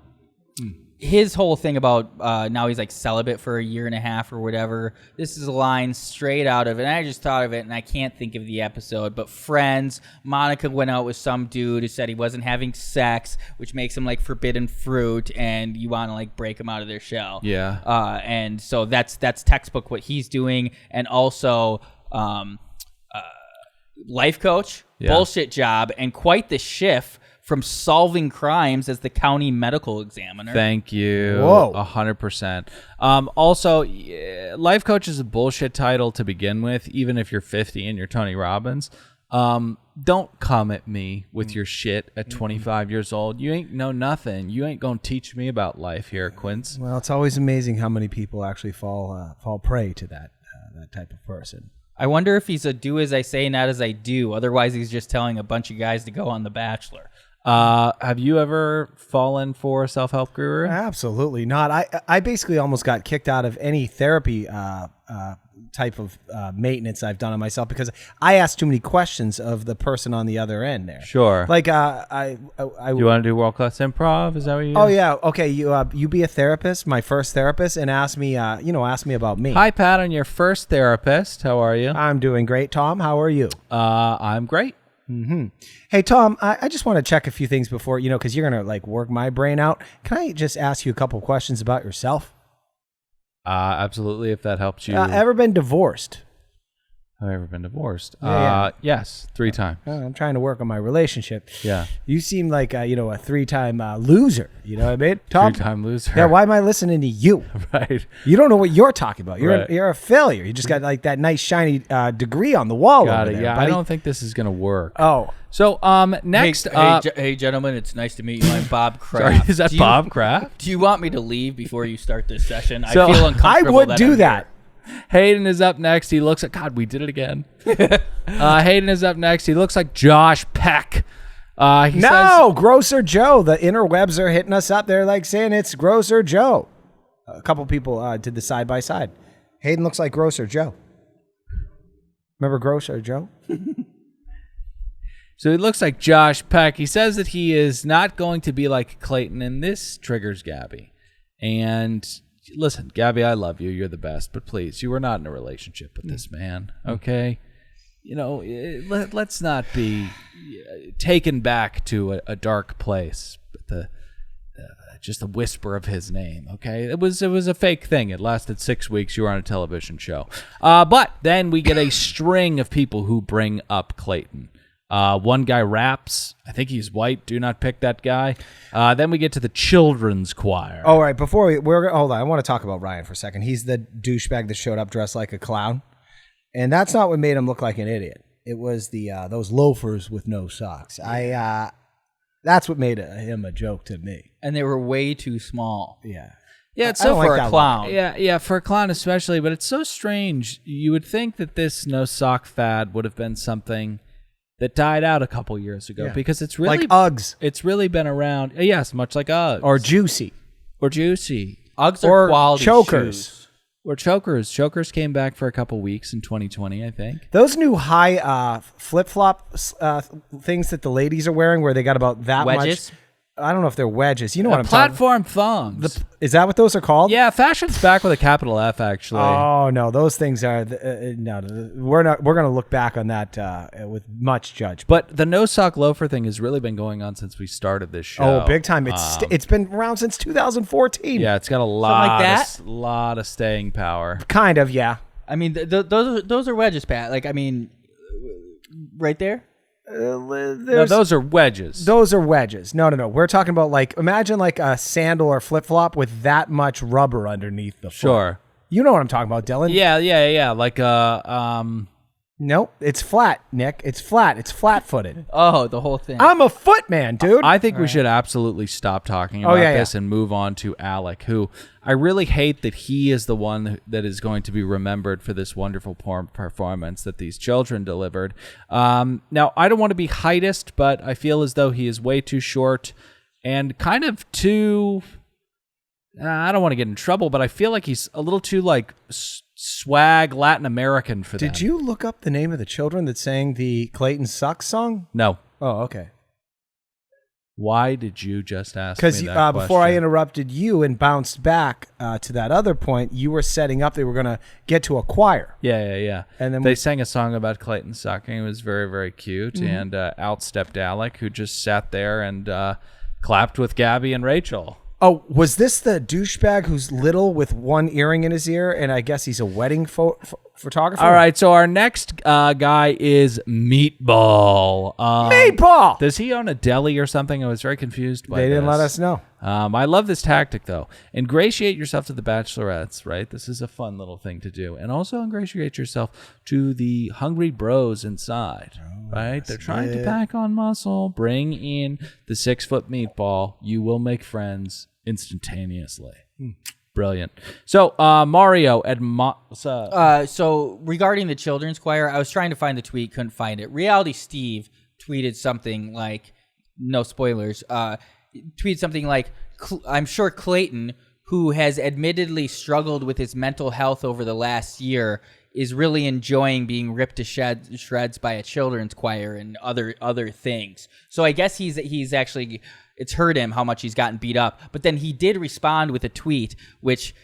His whole thing about now he's like celibate for a year and a half or whatever. This is a line straight out of it. And I just thought of it and I can't think of the episode. But Friends, Monica went out with some dude who said he wasn't having sex, which makes him like forbidden fruit, and you want to like break him out of their shell. Yeah. And so that's textbook what he's doing. And also life coach, bullshit job, and quite the shift from solving crimes as the county medical examiner. Thank you. Whoa. 100%. Also, life coach is a bullshit title to begin with, even if you're 50 and you're Tony Robbins. Don't come at me with your shit at 25 years old. You ain't know nothing. You ain't gonna teach me about life here, Quince. Well, it's always amazing how many people actually fall prey to that type of person. I wonder if he's a do as I say, not as I do. Otherwise, he's just telling a bunch of guys to go on The Bachelor. Have you ever fallen for a self-help guru? Absolutely not. I basically almost got kicked out of any therapy type of maintenance I've done on myself because I asked too many questions of the person on the other end there. Sure. Like you want to do world-class improv? Is that what you do? Oh yeah. Okay. You be a therapist, my first therapist, and ask me about me. Hi Pat, I'm your first therapist. How are you? I'm doing great. Tom, how are you? I'm great. Mm-hmm. Hey Tom, I just want to check a few things before because you're gonna like work my brain out. Can I just ask you a couple questions about yourself? Absolutely, if that helps you. Ever been divorced? Have I ever been divorced? Yeah. Yes, 3 times. I'm trying to work on my relationship. Yeah. You seem like a 3-time loser. You know what I mean, Tom? 3-time loser. Yeah. Why am I listening to you? Right. You don't know what you're talking about. Right. You're a failure. You just got like that nice shiny degree on the wall. Got over it. there, Yeah. buddy. I don't think this is gonna work. Oh. So next. Hey, gentlemen, it's nice to meet you. I'm Bob Kraft. Sorry, is that Bob Kraft? Do you want me to leave before you start this session? So, I feel uncomfortable. I would do that. Hayden is up next. He looks like God. We did it again. Hayden is up next. He looks like Josh Peck. He says, Grocer Joe. The interwebs are hitting us up. They're like saying it's Grocer Joe. A couple people did the side by side. Hayden looks like Grocer Joe. Remember Grocer Joe? So he looks like Josh Peck. He says that he is not going to be like Clayton, and this triggers Gabby. And listen, Gabby, I love you. You're the best. But please, you are not in a relationship with this man, okay? You know, let's not be taken back to a dark place. But just a whisper of his name, okay? It was a fake thing. It lasted 6 weeks. You were on a television show. But then we get a string of people who bring up Clayton. One guy raps. I think he's white. Do not pick that guy. Then we get to the children's choir. All right, hold on. I want to talk about Ryan for a second. He's the douchebag that showed up dressed like a clown. And that's not what made him look like an idiot. It was those loafers with no socks. That's what made him a joke to me. And they were way too small. Yeah. Yeah, it's so for a clown. Yeah, for a clown especially. But it's so strange. You would think that this no sock fad would have been something that died out a couple years ago because it's really like Uggs. It's really been around. Yes, much like Uggs or Juicy. Uggs are quality chokers. shoes. Or chokers. Chokers came back for a couple weeks in 2020, I think. Those new high flip-flop things that the ladies are wearing where they got about that wedges? much. I don't know if they're wedges. You know what I'm talking about. Platform thongs. Is that what those are called? Yeah, fashion's back with a capital F, actually. Oh, no. Those things are... no, we're going to look back on that with much judgment. But the no-sock loafer thing has really been going on since we started this show. Oh, big time. It's been around since 2014. Yeah, it's got a lot of staying power. Kind of, yeah. I mean, those are wedges, Pat. Like, I mean, right there? No, those are wedges. Those are wedges. No. We're talking about imagine a sandal or flip flop with that much rubber underneath the foot. Sure. You know what I'm talking about, Dylan. Yeah. Like Nope, it's flat, Nick. It's flat. It's flat-footed. Oh, the whole thing. I'm a foot man, dude. I think we should absolutely stop talking about this and move on to Alec, who I really hate that he is the one that is going to be remembered for this wonderful performance that these children delivered. Now, I don't want to be heightist, but I feel as though he is way too short and kind of too... I don't want to get in trouble, but I feel like he's a little too swag Latin American for them. Did you look up the name of the children that sang the Clayton Sucks song? No. Oh, okay. Why did you just ask me that question? Because before I interrupted you and bounced back to that other point, you were setting up they were going to get to a choir. Yeah. And then they sang a song about Clayton sucking. It was very, very cute. Mm-hmm. And out stepped Alec, who just sat there and clapped with Gabby and Rachel. Oh, was this the douchebag who's little with one earring in his ear, and I guess he's a wedding photographer? All right, so our next guy is Meatball. Meatball! Does he own a deli or something? I was very confused by this. They didn't let us know. I love this tactic, though. Ingratiate yourself to the Bachelorettes, right? This is a fun little thing to do. And also ingratiate yourself to the hungry bros inside, right? They're trying to pack on muscle. Bring in the 6-foot meatball. You will make friends instantaneously. Brilliant. So Mario at so regarding the children's choir, I was trying to find the tweet, couldn't find it. Reality Steve tweeted something like, no spoilers, tweeted something like, I'm sure Clayton, who has admittedly struggled with his mental health over the last year, is really enjoying being ripped to shreds by a children's choir and other things. So I guess he's actually... It's hurt him how much he's gotten beat up. But then he did respond with a tweet, which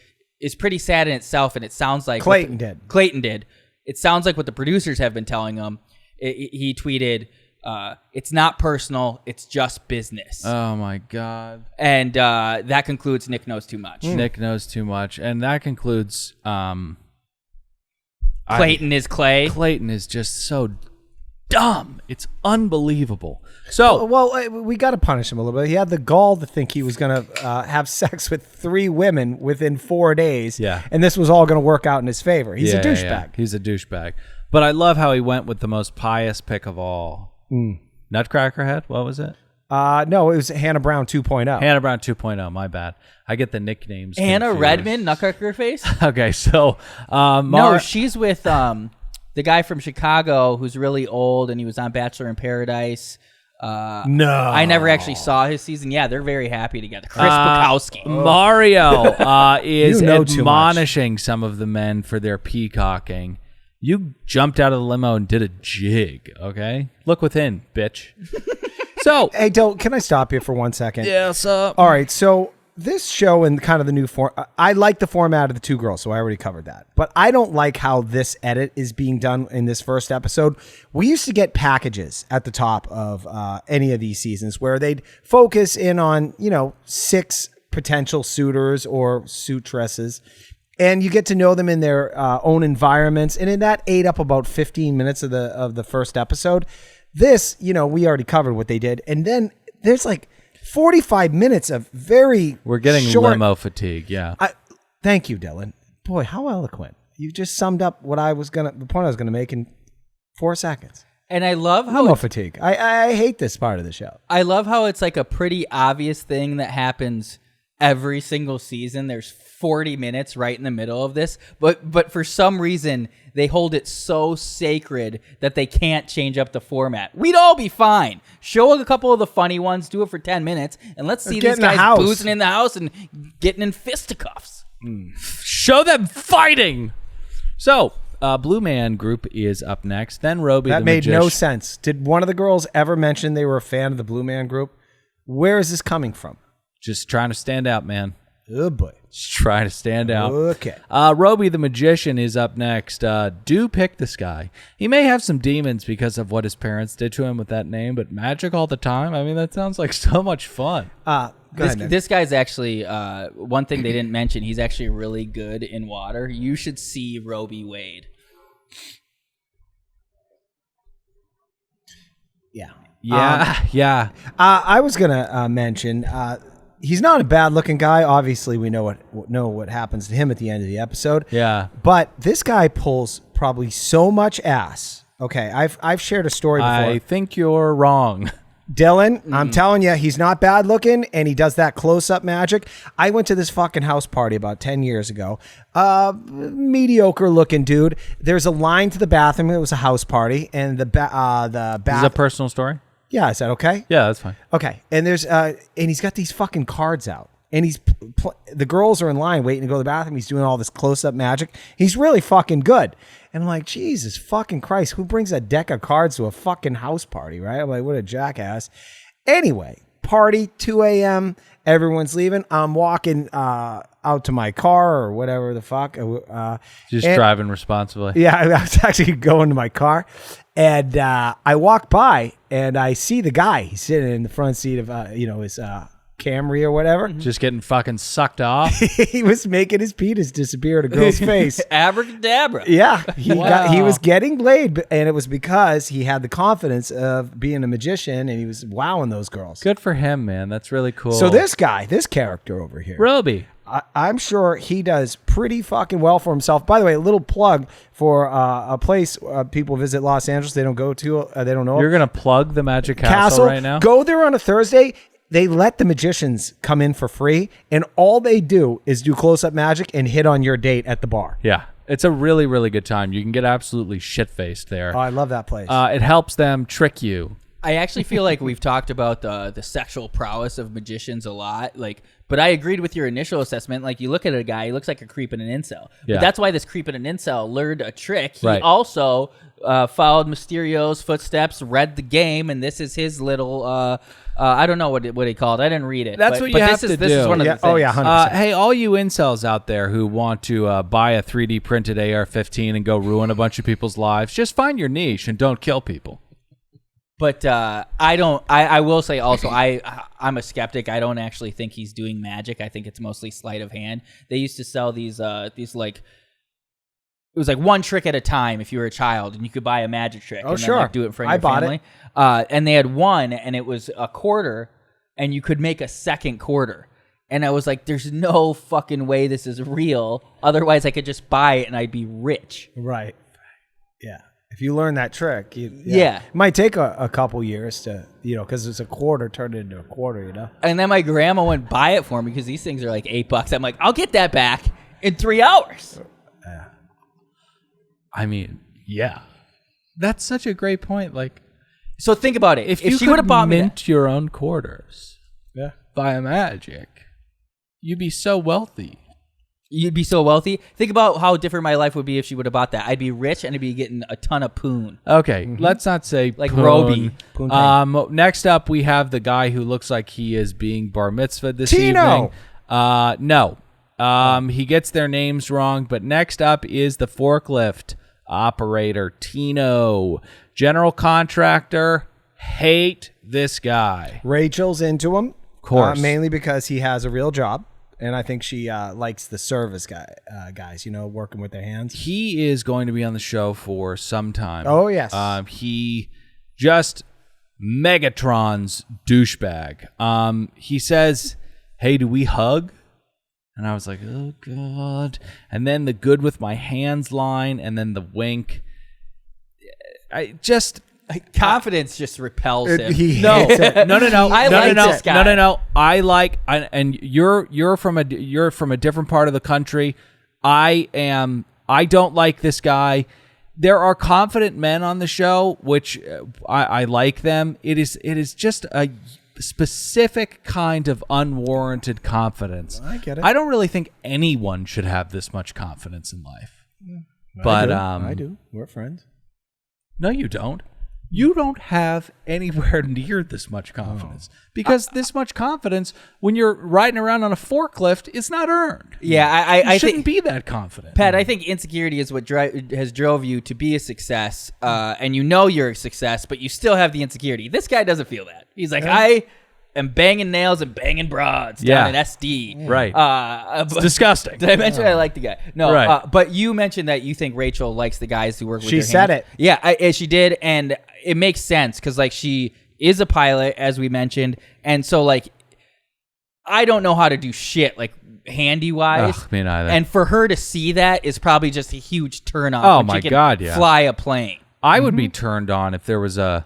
is pretty sad in itself, and it sounds like... Clayton did. It sounds like what the producers have been telling him. He tweeted, it's not personal, it's just business. Oh, my God. And that concludes Nick Knows Too Much. Nick Knows Too Much. And that concludes... Clayton is Clay. Clayton is just so dumb. It's unbelievable. So, well, we got to punish him a little bit. He had the gall to think he was going to have sex with 3 women within 4 days. Yeah. And this was all going to work out in his favor. He's a douchebag. Yeah. He's a douchebag. But I love how he went with the most pious pick of all. Nutcracker Head? What was it? No, it was Hannah Brown 2.0. Hannah Brown 2.0. My bad. I get the nicknames Hannah confused. Redmond, Nutcracker Face? Okay, so... no, she's with the guy from Chicago who's really old, and he was on Bachelor in Paradise. No. I never actually saw his season. Yeah, they're very happy together. Chris Bukowski. Mario is admonishing some of the men for their peacocking. You jumped out of the limo and did a jig, okay? Look within, bitch. So, hey, Dylan, can I stop you for 1 second? Yes. All right, so this show and kind of the new form, I like the format of the two girls, so I already covered that. But I don't like how this edit is being done in this first episode. We used to get packages at the top of any of these seasons where they'd focus in on, 6 potential suitors or suitresses. And you get to know them in their own environments. And in that ate up about 15 minutes of the first episode. This, we already covered what they did. And then there's like 45 minutes of very We're getting short, limo fatigue, yeah. Thank you, Dylan. Boy, how eloquent. You just summed up the point I was going to make in 4 seconds. And I love how Limo fatigue. I hate this part of the show. I love how it's like a pretty obvious thing that happens every single season. There's 40 minutes right in the middle of this, but for some reason they hold it so sacred that they can't change up the format. We'd all be fine. Show a couple of the funny ones, do it for 10 minutes, and let's see these guys boozing in the house and getting in fisticuffs. Show them fighting. So, Blue Man Group is up next. Then Roby that the made Magician. no sense. Did one of the girls ever mention they were a fan of the Blue Man Group? Where is this coming from? Just trying to stand out, man. Oh boy. Just trying to stand out. Okay. Roby the Magician is up next. Do pick this guy. He may have some demons because of what his parents did to him with that name, but magic all the time? I mean, that sounds like so much fun. This guy's actually, one thing they didn't mention, he's actually really good in water. You should see Roby wade. Yeah. Yeah. I was going to mention... he's not a bad-looking guy. Obviously, we know what happens to him at the end of the episode. Yeah. But this guy pulls probably so much ass. Okay, I've shared a story before. I think you're wrong. Dylan, I'm telling you, he's not bad-looking, and he does that close-up magic. I went to this fucking house party about 10 years ago. Mediocre-looking dude. There's a line to the bathroom. It was a house party, and the bath. Is this a personal story? Yeah, is that okay? Yeah, that's fine. Okay, and there's and he's got these fucking cards out, and the girls are in line waiting to go to the bathroom. He's doing all this close-up magic. He's really fucking good, and I'm like, Jesus fucking Christ, who brings a deck of cards to a fucking house party, right? I'm like, what a jackass. Anyway, party 2 a.m. Everyone's leaving. I'm walking out to my car or whatever the fuck. Just driving responsibly. Yeah, I was actually going to my car. And I walk by and I see the guy. He's sitting in the front seat of his Camry or whatever. Just getting fucking sucked off. He was making his penis disappear at a girl's face. Abracadabra. Yeah, he was getting laid, and it was because he had the confidence of being a magician, and he was wowing those girls. Good for him, man. That's really cool. So this character over here, Roby. I'm sure he does pretty fucking well for himself. By the way, a little plug for a place people visit Los Angeles. They don't go to. They don't know. You're gonna plug the Magic Castle right now. Go there on a Thursday. They let the magicians come in for free, and all they do is do close-up magic and hit on your date at the bar. Yeah, it's a really, really good time. You can get absolutely shit-faced there. Oh, I love that place. It helps them trick you. I actually feel like we've talked about the sexual prowess of magicians a lot, but I agreed with your initial assessment. Like, you look at a guy, he looks like a creep and an incel. Yeah. But that's why this creep and an incel learned a trick. He Right. also followed Mysterio's footsteps, read the game, and this is his little, I don't know what he called. I didn't read it. That's what you have to This do. is one of the things. Oh, yeah, 100%. Hey, all you incels out there who want to buy a 3D printed AR-15 and go ruin a bunch of people's lives, just find your niche and don't kill people. But I will say also, I'm a skeptic. I don't actually think he's doing magic. I think it's mostly sleight of hand. They used to sell these like, it was like one trick at a time if you were a child, and you could buy a magic trick. Oh, and sure. Then, like, do it in front of I your bought family. And they had one, and it was a quarter, and you could make a second quarter. And I was like, there's no fucking way this is real. Otherwise, I could just buy it, and I'd be rich. Right. Yeah. If you learn that trick, Yeah. It might take a couple years to, because it's a quarter turned into a quarter, And then my grandma went buy it for me because these things are like $8. I'm like, I'll get that back in 3 hours. I mean, yeah. That's such a great point. Like, So think about it. if she you would have could bought me mint your own quarters Yeah. via magic, you'd be so wealthy. You'd be so wealthy. Think about how different my life would be if she would have bought that. I'd be rich and I'd be getting a ton of poon. Okay, let's not say Like poon. Roby. Next up, we have the guy who looks like he is being bar mitzvahed this Tino. evening. No. He gets their names wrong, but next up is the forklift operator, Tino. General contractor, hate this guy. Rachel's into him. Of course. Mainly because he has a real job. And I think she likes the service guys, working with their hands. He is going to be on the show for some time. Oh, yes. He just Megatron's douchebag. He says, hey, do we hug? And I was like, oh, God. And then the good with my hands line, and then the wink. Confidence just repels him. No. I like this guy. No. And you're from a different part of the country. I don't like this guy. There are confident men on the show, which I like them. It is just a specific kind of unwarranted confidence. I get it. I don't really think anyone should have this much confidence in life. But I do. We're friends. No, you don't. You don't have anywhere near this much confidence because this much confidence, when you're riding around on a forklift, is not earned. Yeah, I shouldn't be that confident. Pat, I think insecurity is what has drove you to be a success, and you know you're a success, but you still have the insecurity. This guy doesn't feel that. He's like, I am banging nails and banging broads down at SD. Right. It's disgusting. Did I mention I like the guy? No. Right. But you mentioned that you think Rachel likes the guys who work with She their said hands. it. Yeah, she did, and it makes sense because like she is a pilot, as we mentioned, and so like I don't know how to do shit like handy wise. Me neither. And for her to see that is probably just a huge turn on. Oh when my she can God, yeah. fly a plane. I would be turned on if there was a.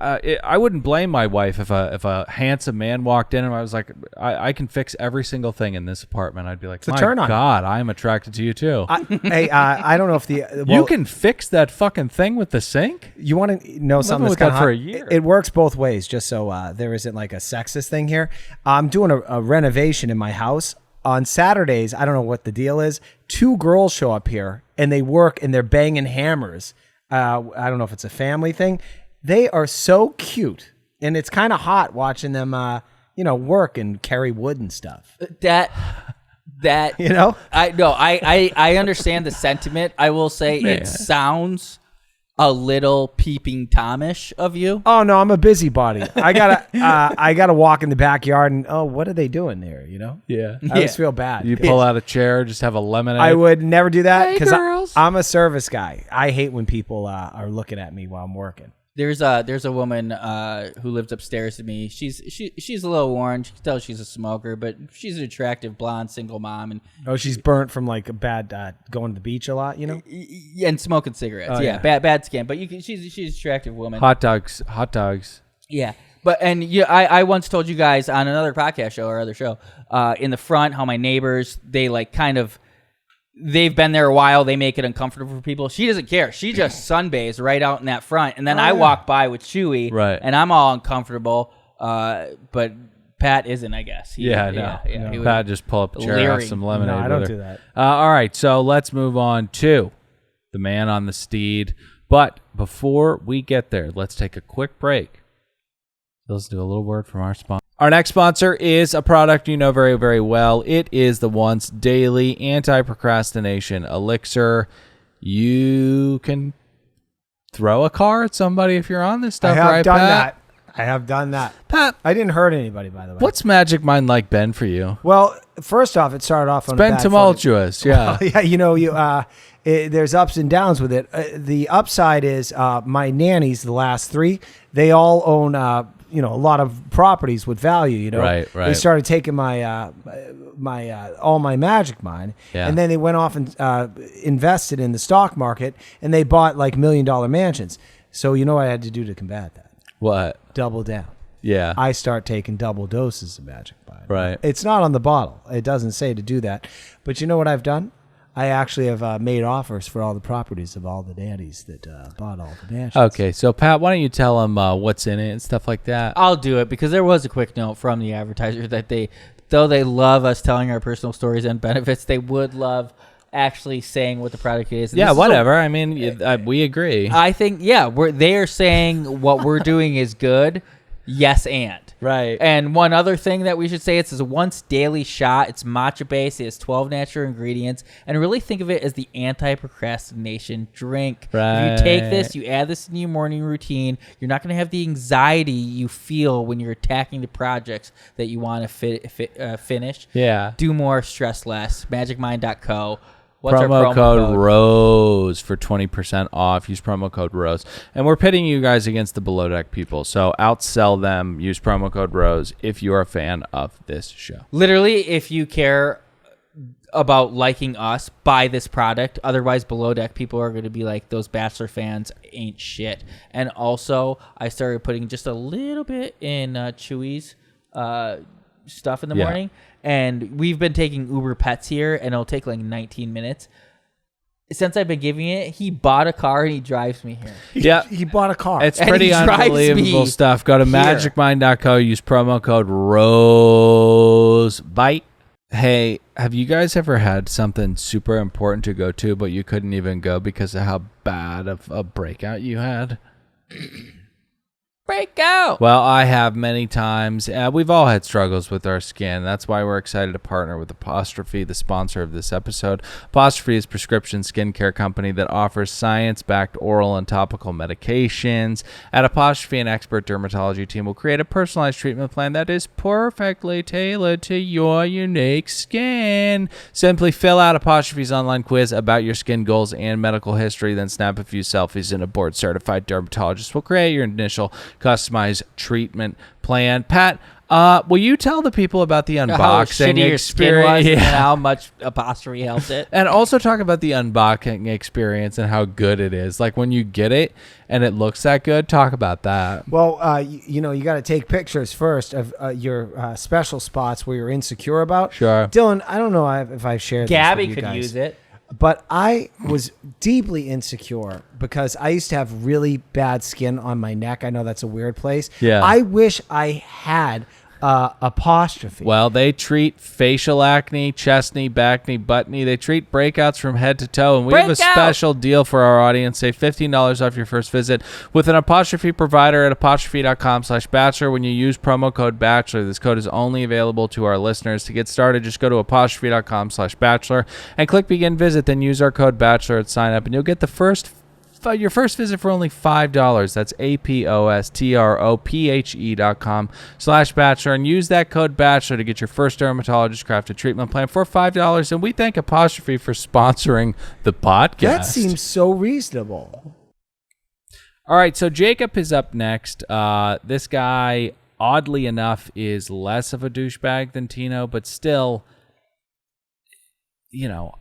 I wouldn't blame my wife if a handsome man walked in and I was like, I can fix every single thing in this apartment. I'd be like, my turn on. God, I'm attracted to you too. I don't know if you can fix that fucking thing with the sink? You want to know something that's with kind that of for a year. It works both ways, just so there isn't like a sexist thing here. I'm doing a renovation in my house. On Saturdays, I don't know what the deal is. 2 girls show up here and they work and they're banging hammers. I don't know if it's a family thing. They are so cute, and it's kind of hot watching them, work and carry wood and stuff. That I understand the sentiment. I will say it sounds a little peeping Tomish of you. Oh no, I'm a busybody. I gotta walk in the backyard and what are they doing there? Yeah. I just feel bad. You pull out a chair, just have a lemonade. I would never do that Hey, because girls. I'm a service guy. I hate when people are looking at me while I'm working. There's a woman who lives upstairs to me. She's a little worn. You can tell she's a smoker, but she's an attractive blonde single mom, and She's burnt from like a bad going to the beach a lot, and smoking cigarettes. Oh, yeah, yeah. bad skin, but she's an attractive woman. Hot dogs. Yeah. But I once told you guys on another podcast show or other show in the front how my neighbors they've been there a while. They make it uncomfortable for people. She doesn't care. She just sunbathes right out in that front. And then I walk by with Chewy, right, and I'm all uncomfortable. But Pat isn't, I guess. Pat just pull up a chair, have some lemonade. No, I don't do that. All right, so let's move on to the man on the steed. But before we get there, let's take a quick break. Let's do a little word from our sponsor. Our next sponsor is a product you know very, very well. It is the Once Daily Anti-Procrastination Elixir. You can throw a car at somebody if you're on this stuff, right, Pat? I have done that. Pat, I didn't hurt anybody, by the way. what's Magic Mind like been for you? Well, first off, it started off on It's been tumultuous, yeah. Well, yeah, there's ups and downs with it. The upside is my nannies, the last 3, they all own a lot of properties with value, Right. They started taking my all my Magic Mind, and then they went off and invested in the stock market, and they bought like $1 million mansions. So you know what I had to do to combat that? What? Double down. Yeah. I start taking double doses of Magic Mind. Right. It's not on the bottle. It doesn't say to do that. But you know what I've done? I actually have made offers for all the properties of all the nannies that bought all the mansions. Okay, so Pat, why don't you tell them what's in it and stuff like that? I'll do it because there was a quick note from the advertiser that they though they love us telling our personal stories and benefits, they would love actually saying what the product is. And yeah, whatever. I mean, we agree. I think, they are saying what we're doing is good. Yes, and. Right. And one other thing that we should say, it's a once daily shot. It's matcha based. It has 12 natural ingredients. And really think of it as the anti-procrastination drink. Right. If you take this, you add this in your morning routine, you're not going to have the anxiety you feel when you're attacking the projects that you want to finish. Yeah. Do more, stress less. Magicmind.co. What's promo our promo code ROSE for 20% off. Use promo code ROSE. And we're pitting you guys against the Below Deck people. So outsell them. Use promo code ROSE if you're a fan of this show. Literally, if you care about liking us, buy this product. Otherwise, Below Deck people are going to be like, those Bachelor fans ain't shit. And also, I started putting just a little bit in Chewy's stuff in the morning. And we've been taking Uber Pets here, and it'll take like 19 minutes. Since I've been giving it, he bought a car and he drives me here. Yeah, he bought a car. It's pretty unbelievable stuff. Go to magicmind.co. Use promo code ROSEBITE. Hey, have you guys ever had something super important to go to, but you couldn't even go because of how bad of a breakout you had? Breakout. Well, I have many times. We've all had struggles with our skin. That's why we're excited to partner with Apostrophe, the sponsor of this episode. Apostrophe is a prescription skincare company that offers science-backed oral and topical medications. At Apostrophe, an expert dermatology team will create a personalized treatment plan that is perfectly tailored to your unique skin. Simply fill out Apostrophe's online quiz about your skin goals and medical history, then snap a few selfies, and a board-certified dermatologist will create your initial customized treatment plan. Pat, will you tell the people about the unboxing experience and how much Apostrophe helped it? And also talk about the unboxing experience and how good it is. Like when you get it and it looks that good, talk about that. Well, you got to take pictures first of your special spots where you're insecure about. Sure. Dylan, I don't know if I've shared Gabby this with you could guys. use it. But I was deeply insecure because I used to have really bad skin on my neck. I know that's a weird place. Yeah. I wish I had Apostrophe. Well, they treat facial acne, chest knee, back knee, butt knee. They treat breakouts from head to toe. And we have a special deal for our audience. Save $15 off your first visit with an Apostrophe provider at apostrophe.com/bachelor when you use promo code BACHELOR. This code is only available to our listeners. To get started, just go to apostrophe.com/bachelor and click begin visit. Then use our code BACHELOR at sign up and you'll get your first visit for only $5. That's apostrophe.com/bachelor and use that code BACHELOR to get your first dermatologist crafted treatment plan for $5. And we thank Apostrophe for sponsoring the podcast. That seems so reasonable. All right, so Jacob is up next. This guy, oddly enough, is less of a douchebag than Tino, but still,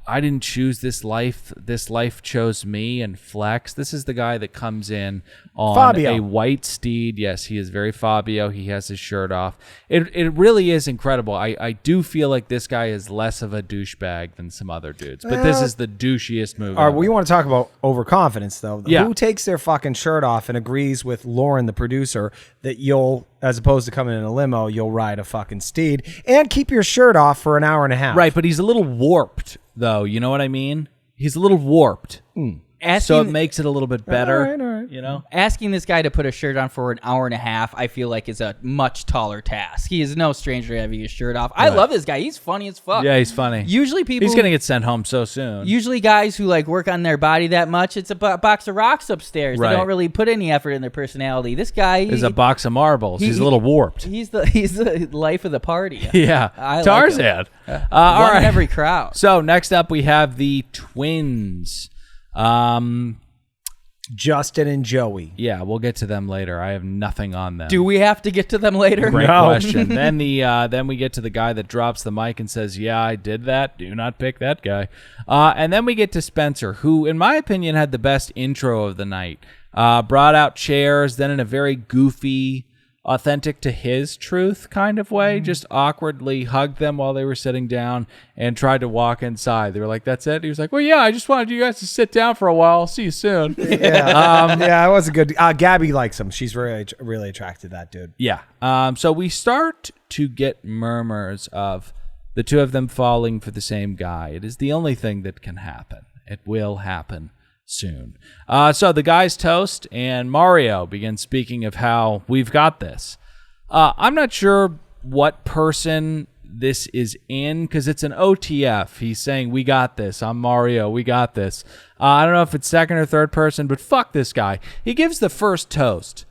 I didn't choose this life. This life chose me. And Flex, this is the guy that comes in on Fabio. a white steed. Yes, he is very Fabio. He has his shirt off. It really is incredible. I do feel like this guy is less of a douchebag than some other dudes. But this is the douchiest movie. All right, we want to talk about overconfidence, though. Yeah. Who takes their fucking shirt off and agrees with Lauren, the producer, that you'll, as opposed to coming in a limo, you'll ride a fucking steed and keep your shirt off for an hour and a half? Right, but he's a little warped, though. You know what I mean? He's a little warped. So it makes it a little bit better. All right. Asking this guy to put a shirt on for an hour and a half, I feel like is a much taller task. He is no stranger to having his shirt off. I love this guy. He's funny as fuck. Yeah, he's funny. Usually He's going to get sent home so soon. Usually guys who work on their body that much, it's a box of rocks upstairs. Right. They don't really put any effort in their personality. This guy is a box of marbles. He's a little warped. He's the life of the party. Yeah. I Tarzan. Like all One right. in every crowd. So next up we have the twins. Justin and Joey. Yeah, we'll get to them later. I have nothing on them. Do we have to get to them later? Great No. question. Then we get to the guy that drops the mic and says, "Yeah, I did that. Do not pick that guy." And then we get to Spencer, who, in my opinion, had the best intro of the night. Brought out chairs, then in a very goofy, authentic to his truth kind of way, just awkwardly hugged them while they were sitting down and tried to walk inside. They were like, that's it? He was like, well, yeah, I just wanted you guys to sit down for a while. I'll see you soon. Yeah, it was a good. Gabby likes him. She's really attracted to that dude. Yeah. So we start to get murmurs of the two of them falling for the same guy. It is the only thing that can happen. It will happen soon. So the guys toast, and Mario begins speaking of how we've got this. I'm not sure what person this is in because it's an OTF. He's saying, we got this. I'm Mario. We got this. I don't know if it's second or third person, but fuck this guy. He gives the first toast.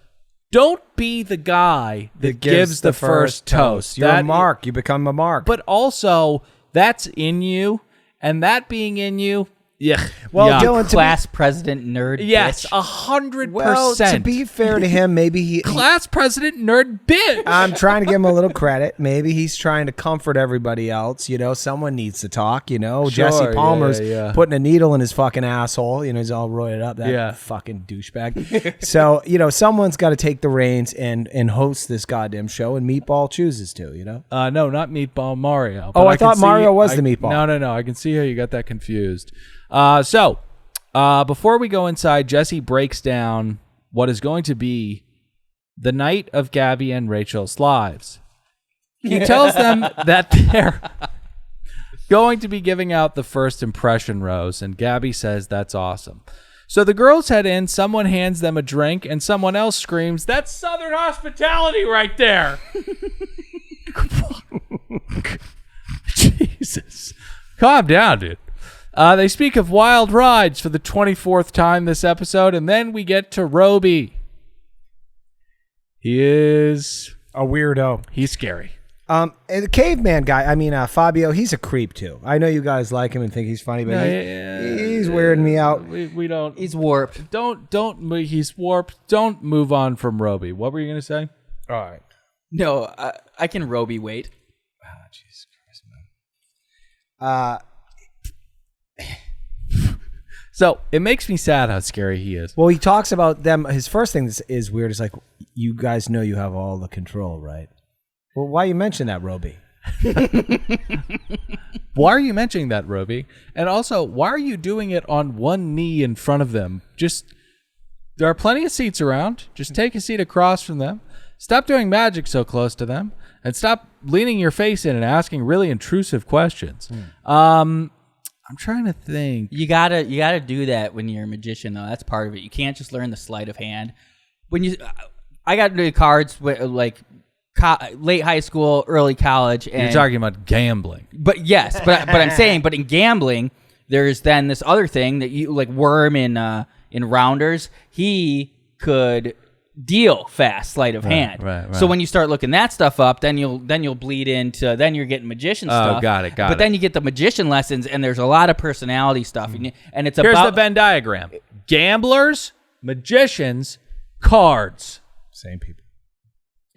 Don't be the guy that gives the first toast. You're a mark. You become a mark. But also, that's in you, and that being in you, yeah. Well, yeah. Dylan, Class president nerd. Yes, bitch. 100%. Well, to be fair to him, maybe he class president nerd bitch. I'm trying to give him a little credit. Maybe he's trying to comfort everybody else. You know, someone needs to talk. You know, Sure, Jesse Palmer's yeah. putting a needle in his fucking asshole. You know, he's all roided up. That fucking douchebag. So, you know, someone's got to take the reins and host this goddamn show, and Meatball chooses to. You know. No, not Meatball Mario. Oh, I thought Mario was the Meatball. No. I can see how you got that confused. So before we go inside, Jesse breaks down what is going to be the night of Gabby and Rachel's lives. He tells them that they're going to be giving out the first impression rose, and Gabby says that's awesome. So the girls head in, someone hands them a drink, and someone else screams, that's Southern hospitality right there. Jesus. Calm down, dude. They speak of wild rides for the 24th time this episode, and then we get to Roby. He is a weirdo. He's scary. And the caveman guy, Fabio, he's a creep too. I know you guys like him and think he's funny, but he's weirding me out. We don't. He's warped. He's warped. Don't move on from Roby. What were you gonna say? All right. No, I can Roby wait. Jesus Christ, man. So it makes me sad how scary he is. Well, he talks about them. His first thing is weird. It's like, you guys know you have all the control, right? Well, why you mention that, Roby? Why are you mentioning that, Roby? And also, why are you doing it on one knee in front of them? There are plenty of seats around. Just take a seat across from them. Stop doing magic so close to them, and stop leaning your face in and asking really intrusive questions. I'm trying to think. You gotta do that when you're a magician, though. That's part of it. You can't just learn the sleight of hand. I got into cards with, like late high school, early college. And, you're talking about gambling. But yes, but I'm saying, but in gambling, there's then this other thing that you like Worm in Rounders. He could deal fast sleight of hand. Right. So when you start looking that stuff up, then you'll bleed into, then you're getting magician stuff. Oh, got it. But then you get the magician lessons, and there's a lot of personality stuff, and it's Here's about the Venn diagram: gamblers, magicians, cards. Same people.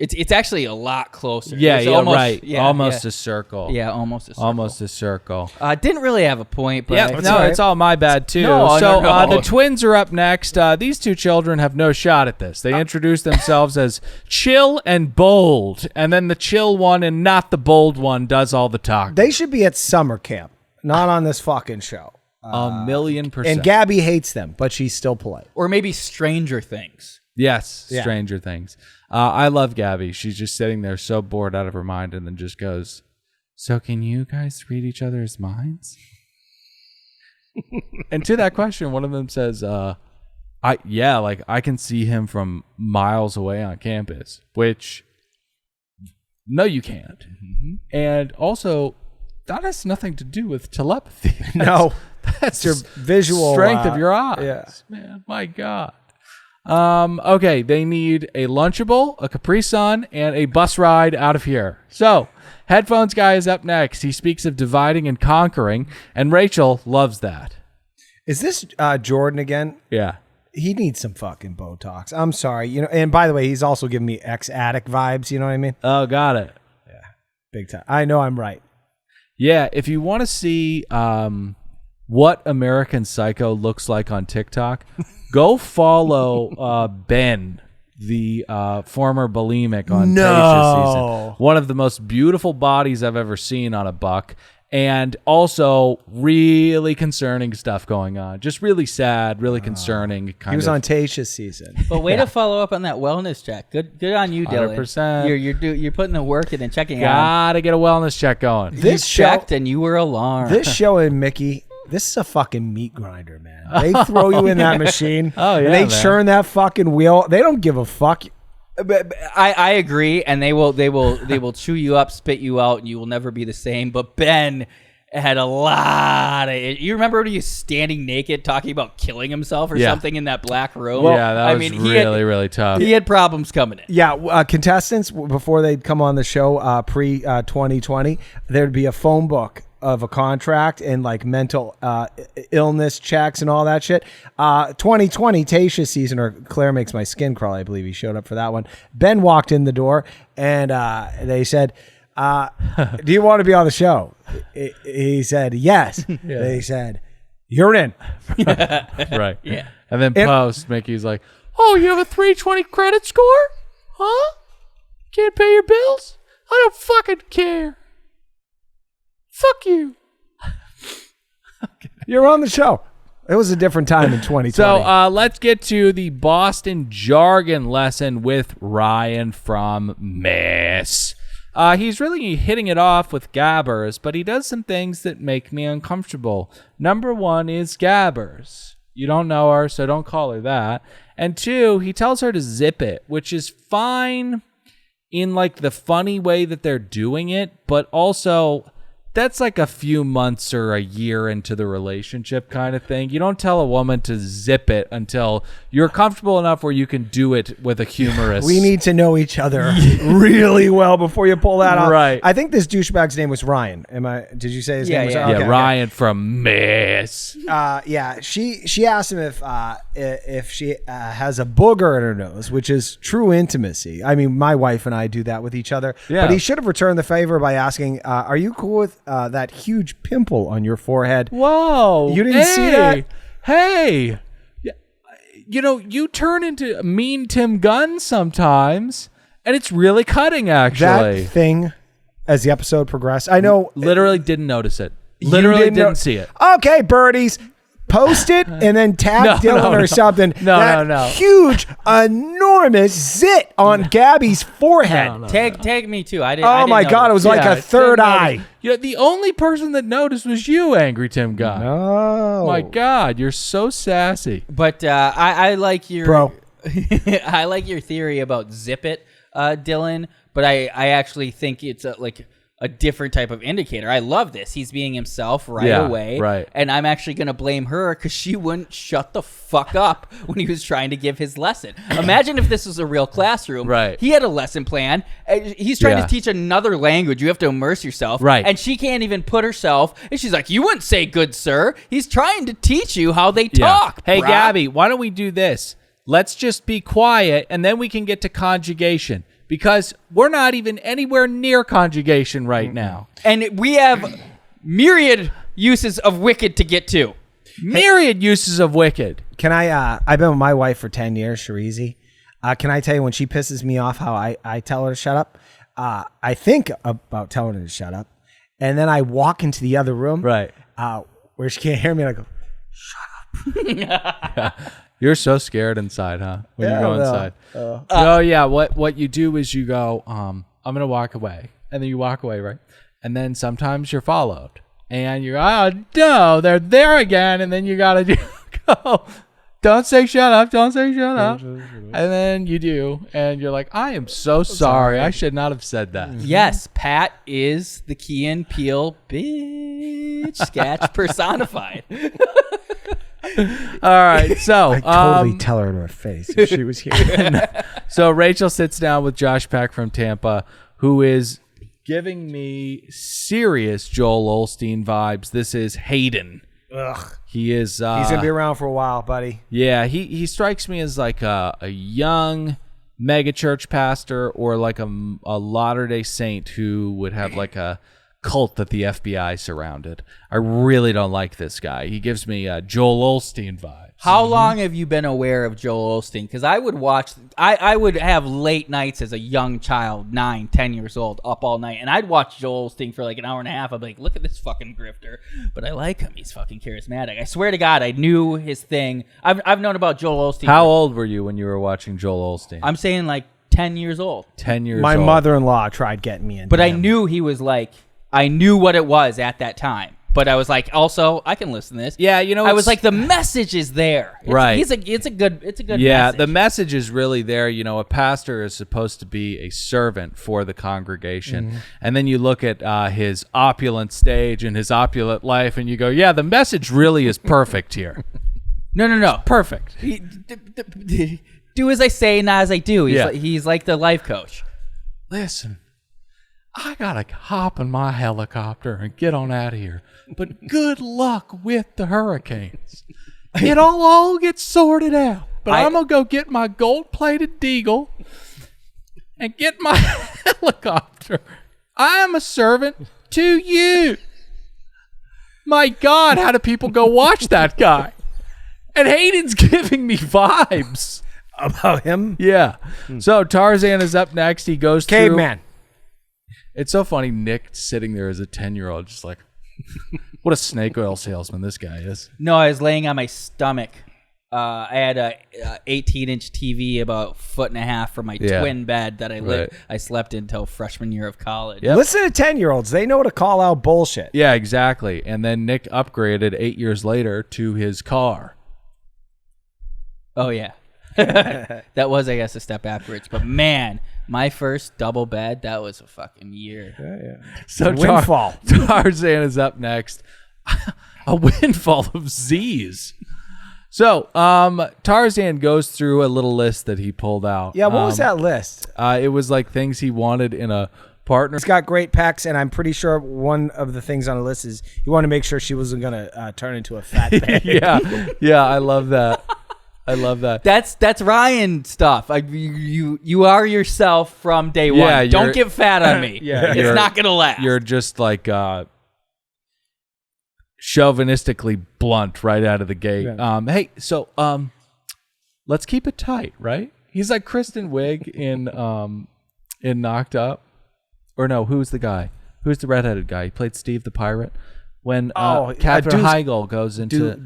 It's actually a lot closer. Yeah, almost, right. Yeah, almost a circle. Yeah, almost a circle. Almost a circle. Didn't really have a point, but it's all my bad too. No. The twins are up next. These two children have no shot at this. They introduce themselves as chill and bold, and then the chill one and not the bold one does all the talk. They should be at summer camp, not on this fucking show. 1,000,000%. And Gabby hates them, but she's still polite. Or maybe Stranger Things. Yes, Stranger Things. I love Gabby. She's just sitting there so bored out of her mind and then just goes, so can you guys read each other's minds? And to that question, one of them says, I can see him from miles away on campus, which, no, you can't. Mm-hmm. And also, that has nothing to do with telepathy. That's your visual strength of your eyes. Yeah. Man, my God. Okay, they need a Lunchable, a Capri Sun, and a bus ride out of here. So, Headphones Guy is up next. He speaks of dividing and conquering, and Rachel loves that. Is this Jordan again? Yeah. He needs some fucking Botox. I'm sorry. And by the way, he's also giving me ex-addict vibes. You know what I mean? Oh, got it. Yeah, big time. I know I'm right. Yeah, if you want to see what American Psycho looks like on TikTok, go follow Ben. the former bulimic on Tayshia's season. One of the most beautiful bodies I've ever seen on a buck. And also really concerning stuff going on. Just really sad, really concerning. He was on Tayshia's season. But way to follow up on that wellness check. Good on you, Dylan. 100%. You're putting the work in and checking out. Gotta get a wellness check going. This checked and you were alarmed. This show and Mickey, this is a fucking meat grinder, man. They throw you in that machine. Oh, yeah, they man. churn that fucking wheel. They don't give a fuck. But I agree, and they will chew you up, spit you out, and you will never be the same. But Ben had a lot of. You remember when he was standing naked, talking about killing himself or something in that black room? Well, yeah, that was really tough. He had problems coming in. Yeah, contestants before they'd come on the show pre 2020, there'd be a phone book of a contract and like mental illness checks and all that shit. 2020 Tayshia's season, or Claire Makes My Skin Crawl, I believe he showed up for that one. Ben walked in the door and they said, do you want to be on the show? He said, yes. They said, you're in. Right. Yeah. And then post, Mickey's like, oh, you have a 320 credit score? Huh? Can't pay your bills? I don't fucking care. Fuck you. You're on the show. It was a different time in 2020. So let's get to the Boston jargon lesson with Ryan from Miss. He's really hitting it off with gabbers, but he does some things that make me uncomfortable. Number one is gabbers. You don't know her, so don't call her that. And two, he tells her to zip it, which is fine in like the funny way that they're doing it, but also that's like a few months or a year into the relationship kind of thing. You don't tell a woman to zip it until you're comfortable enough where you can do it with a humorous. We need to know each other really well before you pull that off. Right. I think this douchebag's name was Ryan. Did you say his name was Yeah, Okay, Ryan from Miss. Yeah, she asked him if she has a booger in her nose, which is true intimacy. I mean, my wife and I do that with each other. Yeah. But he should have returned the favor by asking, are you cool with that huge pimple on your forehead? Whoa. You didn't see that? Hey. You know, you turn into mean Tim Gunn sometimes, and it's really cutting, actually. That thing, as the episode progressed, I know. Literally didn't notice it. Literally didn't see it. Okay, birdies. Post it and then tag Dylan or something. No. Huge, enormous zit on Gabby's forehead. Tag me too. I didn't. Oh my God, it was like a third eye. You know, the only person that noticed was you, Angry Tim Gunn. Oh my God, you're so sassy. But I like your bro. I like your theory about zip it, Dylan. But I actually think it's like a different type of indicator. I love this. He's being himself away. Right. And I'm actually going to blame her because she wouldn't shut the fuck up when he was trying to give his lesson. Imagine if this was a real classroom. Right. He had a lesson plan. He's trying to teach another language. You have to immerse yourself. Right. And she can't even put herself. And she's like, you wouldn't say good, sir. He's trying to teach you how they talk. Hey, brah. Gabby, why don't we do this? Let's just be quiet, and then we can get to conjugation. Because we're not even anywhere near conjugation right now. And we have myriad uses of wicked to get to. Myriad uses of wicked. Can I, I've been with my wife for 10 years, Sharizi. Can I tell you when she pisses me off how I tell her to shut up? I think about telling her to shut up. And then I walk into the other room. Right. Where she can't hear me. And I go, shut up. You're so scared inside, huh? When you go inside. What you do is you go, I'm going to walk away. And then you walk away, right? And then sometimes you're followed. And you're, oh, no, they're there again. And then you got to go, don't say shut up. Don't say shut up. And then you do. And you're like, I am so sorry. I should not have said that. Yes, Pat is the Key and Peele bitch sketch personified. All right, so I totally tell her to her face if she was here. So Rachel sits down with Josh Peck from Tampa, who is giving me serious Joel Osteen vibes. This is Hayden. Ugh. He is. He's gonna be around for a while, buddy. Yeah, he strikes me as like a young mega church pastor or like a Latter-day Saint who would have like a cult that the FBI surrounded. I really don't like this guy. He gives me Joel Osteen vibes. How long have you been aware of Joel Osteen? Because I would watch, I would have late nights as a young child, 9, 10 years old, up all night, and I'd watch Joel Osteen for like an hour and a half. I'd be like, look at this fucking grifter. But I like him. He's fucking charismatic. I swear to God, I knew his thing. I've known about Joel Osteen. How old were you when you were watching Joel Osteen? I'm saying like 10 years old. 10 years My old. mother-in-law tried getting me into But I him. knew he was like, I knew what it was at that time. But I was like, also, I can listen to this. Yeah, you know, I was like, the message is there. Right. It's a good Yeah, message. the message is really there. You know, a pastor is supposed to be a servant for the congregation. And then you look at his opulent stage and his opulent life, and you go, yeah, the message really is perfect here. No. Perfect. Do as I say, not as I do. Yeah. He's like the life coach. Listen, I got to hop in my helicopter and get on out of here. But good luck with the hurricanes. It'll all get sorted out. But I'm going to go get my gold-plated Deagle and get my helicopter. I am a servant to you. My God, how do people go watch that guy? And Hayden's giving me vibes. About him? Yeah. So Tarzan is up next. He goes through... Caveman. It's so funny, Nick sitting there as a 10-year-old, just like, what a snake oil salesman this guy is. No, I was laying on my stomach. I had a 18-inch TV about 1.5 for my twin bed that I slept in until freshman year of college. Yep. Listen to 10-year-olds. They know to call out bullshit. Yeah, exactly. And then Nick upgraded 8 years later to his car. Oh, yeah. That was, I guess, a step backwards. But, man, my first double bed, that was a fucking year. Yeah. So Windfall. Tarzan is up next. A windfall of Z's. So Tarzan goes through a little list that he pulled out. Yeah, what was that list? It was like things he wanted in a partner. He's got great pecs, and I'm pretty sure one of the things on the list is he wanted to make sure she wasn't going to turn into a fat pig. Yeah, I love that. I love that. That's Ryan stuff. You are yourself from day one. Yeah, don't get fat on me. It's not gonna last. You're just like chauvinistically blunt right out of the gate. Yeah. Hey, so let's keep it tight, right? He's like Kristen Wiig in Knocked Up, or no? Who's the guy? Who's the redheaded guy? He played Steve the Pirate. When Catherine Heigl goes into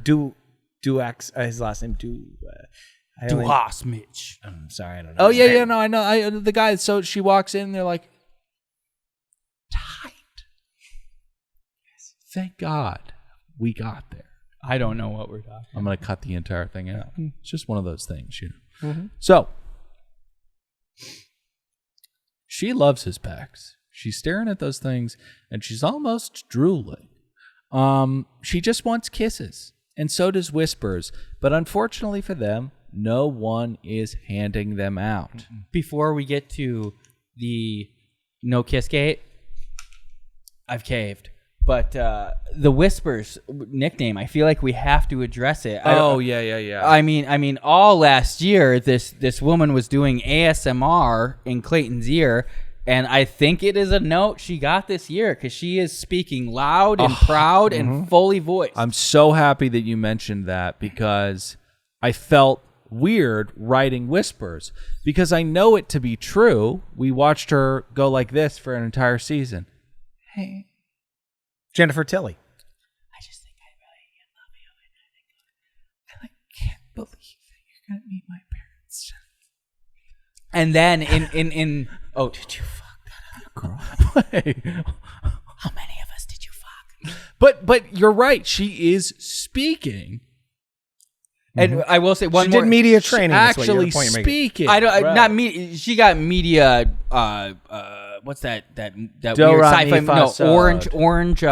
his last name Duhas Mitch. I'm sorry, I don't know. Oh yeah, no, I know. The guy. So she walks in, and they're like, tight. Yes. Thank God we got there. I don't know what we're talking. I'm gonna cut the entire thing out. It's just one of those things, you know. Mm-hmm. So she loves his pecs. She's staring at those things, and she's almost drooling. She just wants kisses. And so does Whispers. But unfortunately for them, no one is handing them out. Before we get to the no kiss gate, I've caved. But the Whispers nickname, I feel like we have to address it. Yeah. I mean, all last year, this woman was doing ASMR in Clayton's ear. And I think it is a note she got this year because she is speaking loud and proud and fully voiced. I'm so happy that you mentioned that because I felt weird writing Whispers because I know it to be true. We watched her go like this for an entire season. Hey. Jennifer Tilly. I just think I really love you. And I can't believe that you're going to meet my parents. And then in oh, did you fuck that other girl? How many of us did you fuck? But you're right. She is speaking. And I will say one she more. Did media training. Actually speaking. I don't. Right. Not media. She got media. What's that Do weird Ra sci-fi? Mi Fa No, So. orange.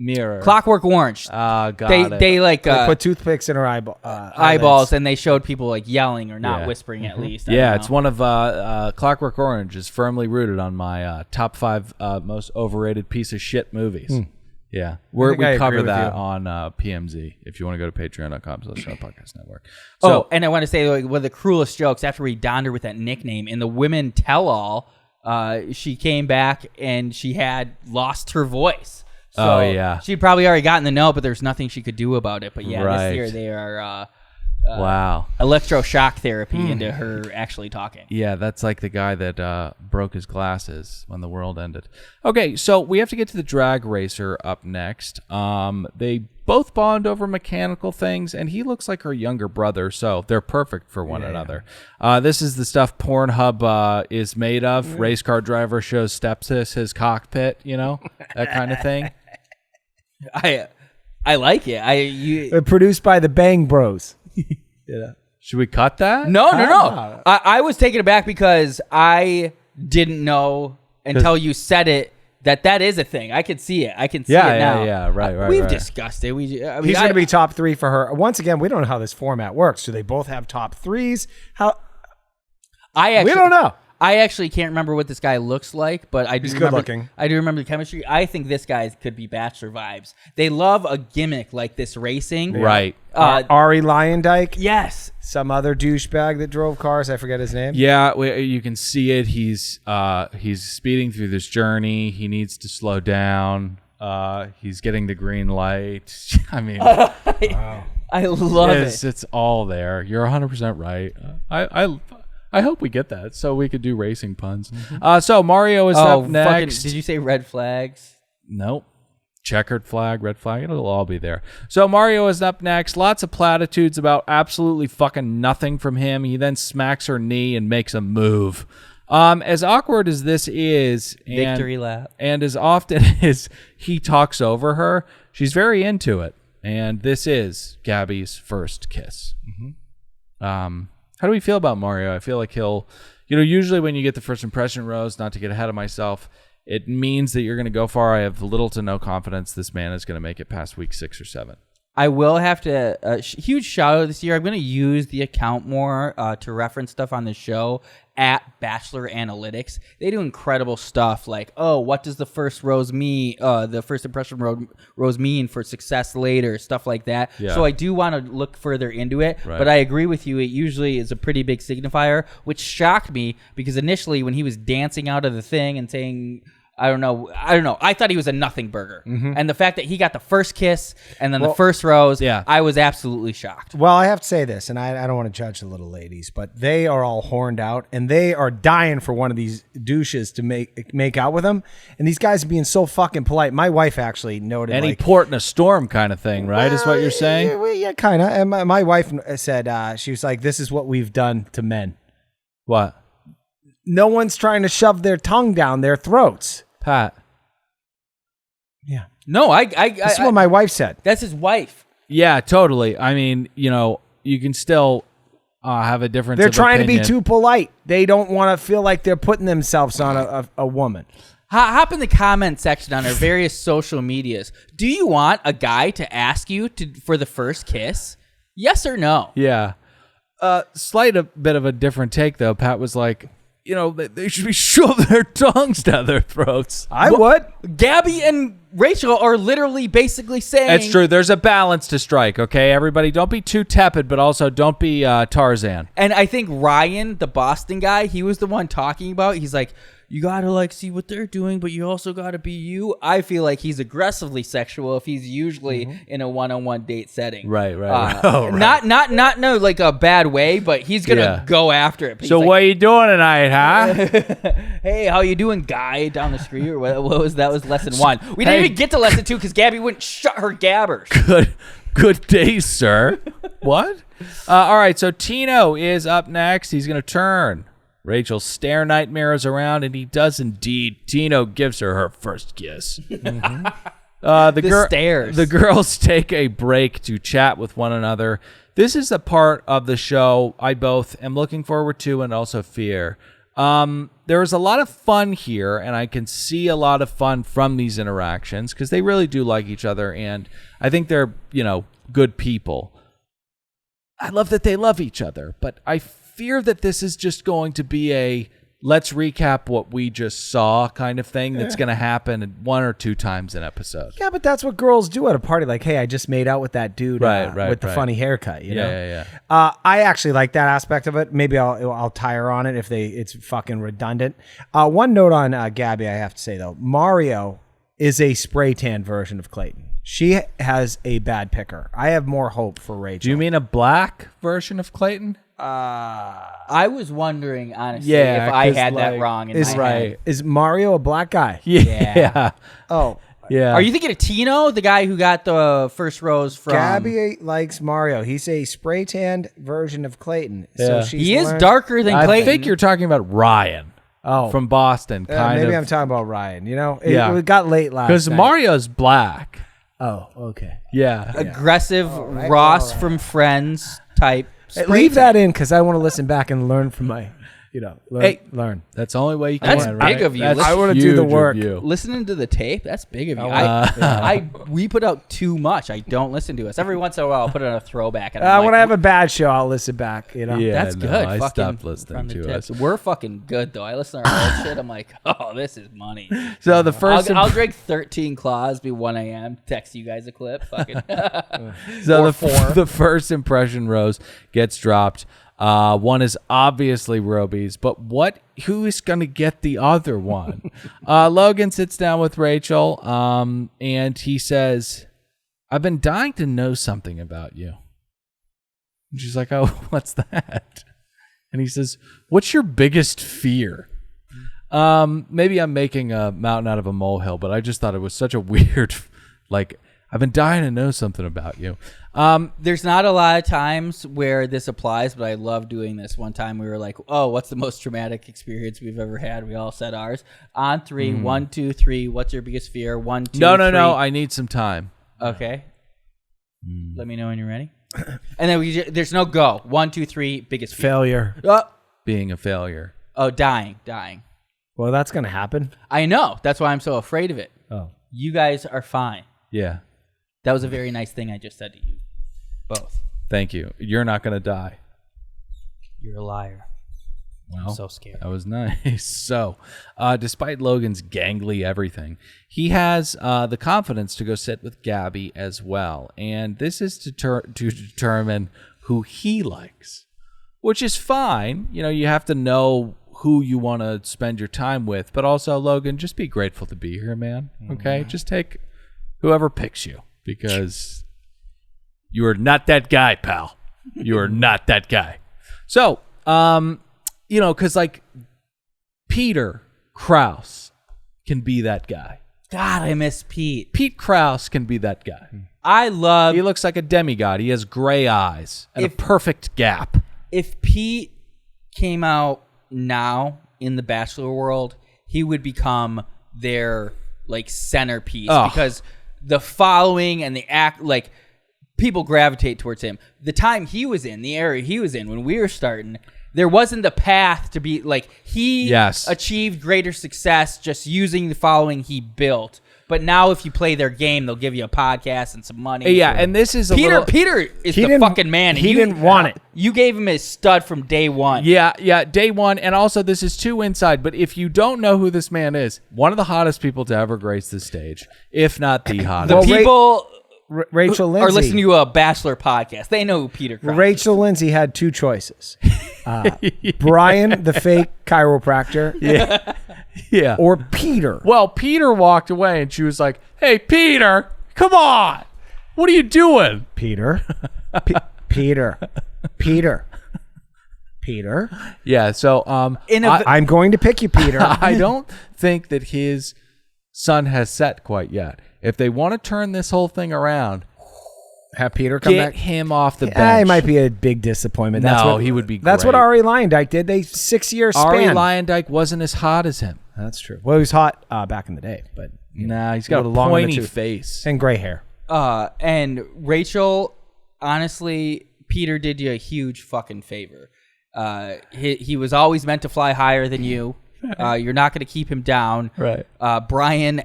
Mirror. Clockwork Orange. They like put toothpicks in her eyeballs, and they showed people like yelling or not whispering at least. Yeah, it's one of Clockwork Orange is firmly rooted on my top 5 most overrated piece of shit movies. Yeah, we cover that on PMZ if you want to go to patreon.com/podcast network. So, and I want to say like, one of the cruelest jokes after we donned her with that nickname in the Women Tell All. she came back and she had lost her voice. So she'd probably already gotten the note, but there's nothing she could do about it. But this year they are electroshock therapy into her actually talking. Yeah, that's like the guy that broke his glasses when the world ended. Okay, so we have to get to the drag racer up next. They both bond over mechanical things, and he looks like her younger brother, so they're perfect for one another. This is the stuff Pornhub is made of. Race car driver shows stepsis his cockpit, that kind of thing. I like it. Produced by the Bang Bros. Should we cut that? No. I was taken aback because I didn't know until you said it that is a thing. I could see it. I can see it now. Yeah, right. We've discussed it. He's going to be top 3 for her. Once again, we don't know how this format works. Do they both have top 3s? We don't know. I actually can't remember what this guy looks like, but He's good looking. I do remember the chemistry. I think this guy could be Bachelor vibes. They love a gimmick like this racing. Right. Ari Lyondike? Yes. Some other douchebag that drove cars. I forget his name. Yeah, you can see it. He's speeding through this journey. He needs to slow down. He's getting the green light. I mean, I love it. It's all there. You're 100% right. I hope we get that so we could do racing puns. So Mario is up next. Did you say red flags? Nope. Checkered flag, red flag, it'll all be there. So Mario is up next. Lots of platitudes about absolutely fucking nothing from him. He then smacks her knee and makes a move. As awkward as this is, victory lap, and as often as he talks over her, she's very into it. And this is Gabby's first kiss. How do we feel about Mario? I feel like he'll, usually when you get the first impression rose, not to get ahead of myself, it means that you're going to go far. I have little to no confidence this man is going to make it past week 6 or 7. I will have to, huge shout out this year. I'm going to use the account more to reference stuff on the show at Bachelor Analytics. They do incredible stuff like, what does the first rose mean? The first impression rose mean for success later, stuff like that. Yeah. So I do want to look further into it, but I agree with you. It usually is a pretty big signifier, which shocked me because initially when he was dancing out of the thing and saying, I don't know. I thought he was a nothing burger. And the fact that he got the first kiss and then the first rose, I was absolutely shocked. Well, I have to say this, and I don't want to judge the little ladies, but they are all horned out, and they are dying for one of these douches to make out with them. And these guys are being so fucking polite. My wife actually noted. Any port in a storm kind of thing, right, is what you're saying? Yeah, kind of. And my wife said, she was like, this is what we've done to men. What? No one's trying to shove their tongue down their throats. Pat. Yeah. No, That's what my wife said. That's his wife. Yeah, totally. I mean, you can still have a difference. They're trying to be too polite. They don't want to feel like they're putting themselves on a woman. Hop in the comment section on our various social medias. Do you want a guy to ask you for the first kiss? Yes or no? Yeah. Slight a bit of a different take, though. Pat was like, they should be shoving their tongues down their throats. I would. Gabby and Rachel are literally basically saying... That's true. There's a balance to strike, okay? Everybody, don't be too tepid, but also don't be Tarzan. And I think Ryan, the Boston guy, he was the one talking about, he's like, you gotta see what they're doing, but you also gotta be you. I feel like he's aggressively sexual if he's usually in a one-on-one date setting. Right. Not no like a bad way, but he's gonna go after it. So what are you doing tonight, huh? Hey, how you doing, guy down the street? Or what was that? Was lesson 1. We didn't even get to lesson 2 because Gabby wouldn't shut her gabbers. Good day, sir. What? All right, so Tino is up next. He's gonna turn Rachel stare nightmares around, and he does indeed. Tino gives her first kiss. The girls take a break to chat with one another. This is a part of the show I both am looking forward to and also fear. There's a lot of fun here, and I can see a lot of fun from these interactions because they really do like each other, and I think they're, good people. I love that they love each other, but I fear that this is just going to be a let's recap what we just saw kind of thing that's going to happen 1 or 2 times an episode. Yeah, but that's what girls do at a party. Like, hey, I just made out with that dude with the funny haircut. You know? Yeah. I actually like that aspect of it. Maybe I'll tire on it if it's fucking redundant. One note on Gabby, I have to say though, Mario is a spray tan version of Clayton. She has a bad picker. I have more hope for Rachel. Do you mean a black version of Clayton? I was wondering, honestly, if I had that wrong in my head. Is Mario a black guy? Yeah. Oh. Yeah. Are you thinking of Tino, the guy who got the first rose from... Gabby likes Mario. He's a spray tanned version of Clayton. Yeah. So he is darker than Clayton. I think you're talking about Ryan. From Boston, maybe I'm talking about Ryan. You know, it got late last night. Because Mario's black. Oh, okay. Yeah. Aggressive Ross from Friends type. Leave that in because I want to listen back and learn from my, learn. That's the only way you can. That's big of you. I want to do the work. Listening to the tape, that's big of you. We put out too much. I don't listen to us. Every once in a while, I'll put on a throwback. And when I have a bad show, I'll listen back. You know, that's good. I stopped listening to us. We're fucking good though. I listen to our old shit. I'm like, oh, this is money. So the first, I'll drink 13 claws. Be 1 a.m. Text you guys a clip. Fucking. So the first impression rose gets dropped. One is obviously Roby's, but who is going to get the other one? Logan sits down with Rachel, and he says, I've been dying to know something about you. And she's like, oh, what's that? And he says, what's your biggest fear? Maybe I'm making a mountain out of a molehill, but I just thought it was such a weird, I've been dying to know something about you. There's not a lot of times where this applies, but I love doing this. One time we were like, oh, what's the most traumatic experience we've ever had? We all said ours. On 3, 1, 2, 3. What's your biggest fear? 1, 2, 3. No. I need some time. Okay. Let me know when you're ready. And then there's no go. 1, 2, 3. Biggest fear. Failure. Being a failure. Oh, dying. Well, that's going to happen. I know. That's why I'm so afraid of it. Oh. You guys are fine. Yeah. That was a very nice thing I just said to you. Both. Thank you. You're not going to die. You're a liar. Well, I'm so scared. That was nice. So, despite Logan's gangly everything, he has the confidence to go sit with Gabby as well. And this is to determine who he likes, which is fine. You know, you have to know who you want to spend your time with. But also, Logan, just be grateful to be here, man. Okay? Just take whoever picks you. Because you are not that guy, pal. You are not that guy. So, because Peter Krause can be that guy. God, I miss Pete. Pete Krause can be that guy. He looks like a demigod. He has gray eyes and a perfect gap. If Pete came out now in the Bachelor world, he would become their centerpiece because the following and the act, people gravitate towards him. The time he was in, the area he was in when we were starting, there wasn't the path to be he achieved greater success just using the following he built. But now if you play their game, they'll give you a podcast and some money. Yeah, and this is Peter is the fucking man. He didn't want it. You gave him his stud from day one. Yeah, day one. And also, this is too inside. But if you don't know who this man is, one of the hottest people to ever grace the stage, if not the hottest. The people Rachel Lindsay are listening to a Bachelor podcast. They know who Peter Krause Rachel Lindsay had 2 choices. Brian, the fake chiropractor. Yeah. Or Peter. Well, Peter walked away and she was like, hey, Peter, come on. What are you doing? Peter. Yeah, so I'm going to pick you, Peter. I don't think that his sun has set quite yet. If they want to turn this whole thing around, have Peter come back. Get him off the bench. He might be a big disappointment. He would be great. That's what Ari Lyondike did. They 6 years span. Ari Lyondike wasn't as hot as him. That's true. Well, he was hot back in the day, but he's got a pointy face and gray hair. And Rachel, honestly, Peter did you a huge fucking favor. He was always meant to fly higher than you. You're not going to keep him down. Right. Brian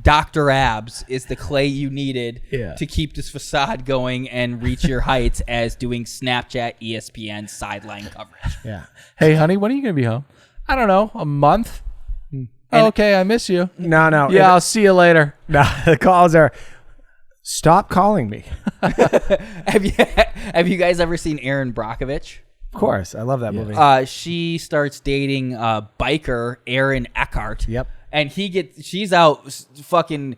Dr. Abs is the clay you needed to keep this facade going and reach your heights as doing Snapchat, ESPN sideline coverage. Yeah. Hey, honey, when are you going to be home? I don't know, a month. Okay, I miss you. No. Yeah, I'll see you later. No, the calls are, stop calling me. Have you guys ever seen Erin Brockovich? Of course. I love that movie. She starts dating biker Aaron Eckhart. Yep. And she's out fucking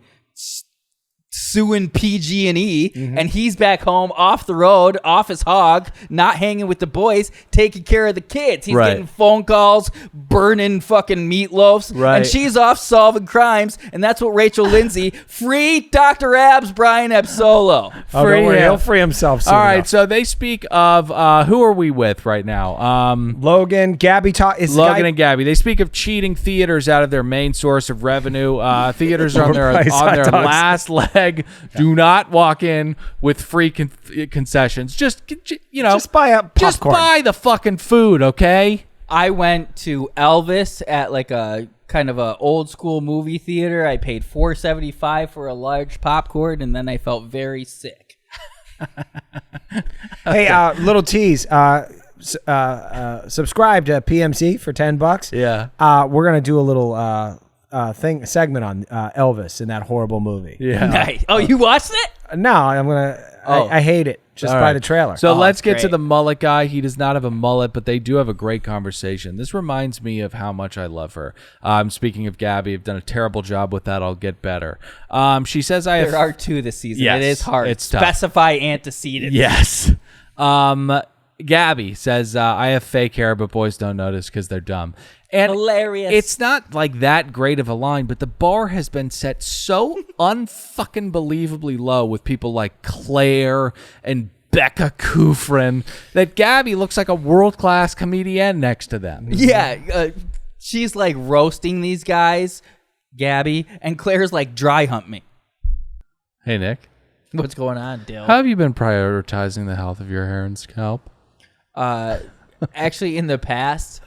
suing PG&E, and he's back home off the road, off his hog, not hanging with the boys, taking care of the kids. He's getting phone calls, burning fucking meatloafs, and she's off solving crimes, and that's what Rachel Lindsay, free Dr. Abs, Brian Absolo. Don't worry, he'll free himself soon. All right, so they speak of, who are we with right now? Logan, Gabby, Logan and Gabby. They speak of cheating theaters out of their main source of revenue. Theaters are on their last leg. Do not walk in with free concessions. Just buy a popcorn. Just buy the fucking food, okay? I went to Elvis at like a kind of a old school movie theater. I paid $4.75 for a large popcorn, and then I felt very sick. Hey, little tease. Subscribe to PMC for $10. Yeah. We're gonna do a little segment on Elvis in that horrible movie. Yeah. Nice. Oh, you watched it? No, I'm gonna. I hate it just by the trailer. So let's get to the mullet guy. He does not have a mullet, but they do have a great conversation. This reminds me of how much I love her. Speaking of Gabby, I've done a terrible job with that. I'll get better. She says there are two this season. Yes, it is hard. It's tough. Specify antecedents. Yes. Gabby says, I have fake hair, but boys don't notice because they're dumb. And hilarious. It's not like that great of a line, but the bar has been set so unfucking believably low with people like Claire and Becca Kufrin that Gabby looks like a world-class comedian next to them. Yeah. She's like roasting these guys, Gabby, and Claire's like, dry hump me. Hey, Nick. What's going on, Dale? How have you been prioritizing the health of your hair and scalp? Actually, in the past,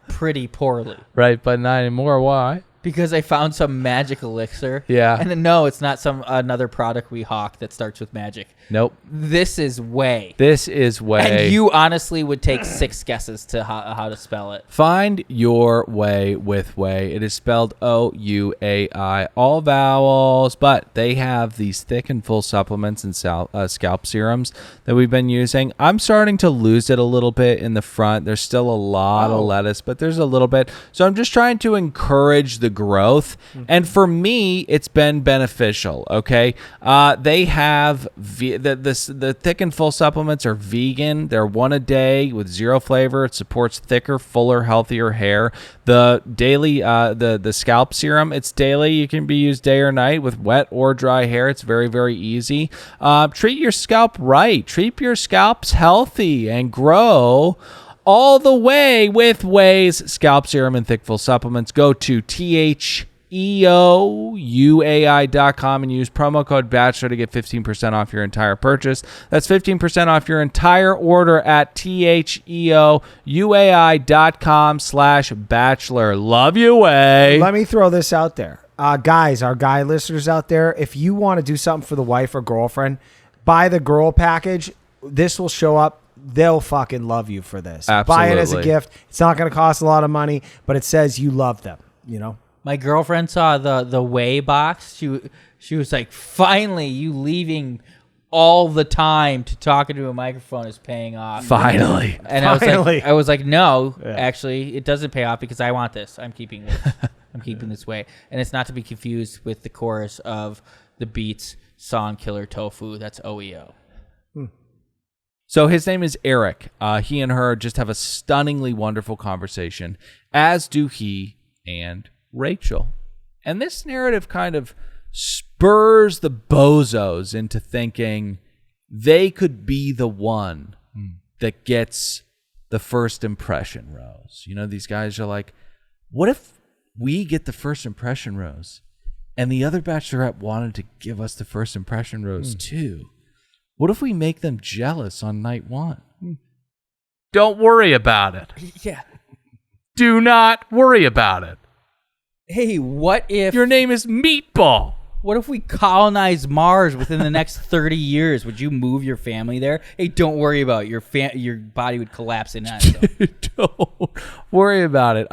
pretty poorly. Right, but not anymore. Why? Because I found some magic elixir. Yeah. And then, no, it's not another product we hawk that starts with magic. Nope. This is Way. And you honestly would take 6 guesses to how to spell it. Find your way with Way. It is spelled O-U-A-I, all vowels, but they have these thick and full supplements and scalp serums that we've been using. I'm starting to lose it a little bit in the front. There's still a lot of lettuce, but there's a little bit. So I'm just trying to encourage the growth. And for me, it's been beneficial, okay? They have... The thick and full supplements are vegan. They're 1 a day with 0 flavor. It supports thicker, fuller, healthier hair. The daily, the scalp serum, it's daily. You can be used day or night with wet or dry hair. It's very, very easy. Treat your scalp right. Treat your scalps healthy and grow all the way with Way's scalp serum and thick full supplements. Go to THEOUAI.com and use promo code Bachelor to get 15% off your entire purchase. That's 15% off your entire order at THEOUAI.com/Bachelor. Love you, Way. Let me throw this out there. Guys, our guy listeners out there, if you want to do something for the wife or girlfriend, buy the girl package. This will show up. They'll fucking love you for this. Absolutely. Buy it as a gift. It's not going to cost a lot of money, but it says you love them, you know? My girlfriend saw the Way box. She was like, finally, you leaving all the time to talk into a microphone is paying off. Finally. And I was like, no, actually, it doesn't pay off because I want this. I'm keeping this. I'm keeping this Way. And it's not to be confused with the chorus of the Beats song Killer Tofu. That's OEO. So his name is Eric. He and her just have a stunningly wonderful conversation, as do he and Rachel. And this narrative kind of spurs the bozos into thinking they could be the one that gets the first impression rose. You know, these guys are like, what if we get the first impression rose and the other bachelorette wanted to give us the first impression rose too? What if we make them jealous on night 1? Don't worry about it. Yeah. Do not worry about it. Hey, what if... Your name is Meatball. What if we colonize Mars within the next 30 years? Would you move your family there? Hey, don't worry about it. Your body would collapse in on itself. Don't worry about it.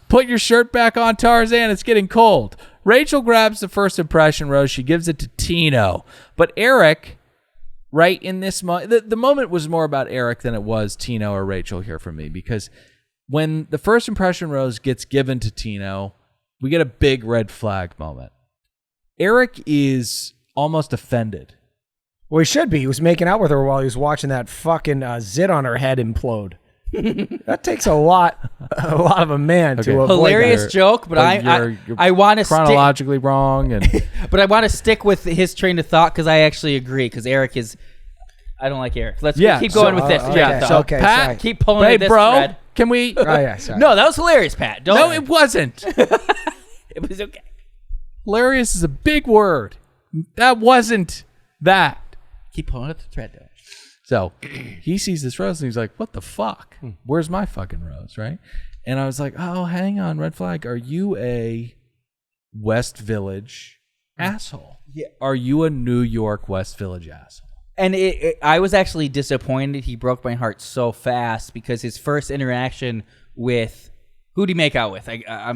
Put your shirt back on, Tarzan. It's getting cold. Rachel grabs the first impression rose. She gives it to Tino. But Eric, right in this moment, the moment was more about Eric than it was Tino or Rachel here for me, because when the first impression rose gets given to Tino, we get a big red flag moment. Eric is almost offended. Well, he should be. He was making out with her while he was watching that fucking zit on her head implode. That takes a lot of a man to avoid hilarious that. joke, but I want to chronologically wrong, and but I want to stick with his train of thought because I actually agree. Because Eric is, I don't like Eric. Let's keep going with this. So Pat, keep pulling this thread. Can we? Oh yeah, sorry. No, that was hilarious, Pat. No, it wasn't. It was okay. Hilarious is a big word. That wasn't that. Keep pulling at the thread, though. So he sees this rose and he's like, what the fuck? Where's my fucking rose, right? And I was like, oh, hang on, red flag. Are you a West Village asshole? Yeah. Are you a New York West Village asshole? And I was actually disappointed. He broke my heart so fast because his first interaction with, who'd he make out with?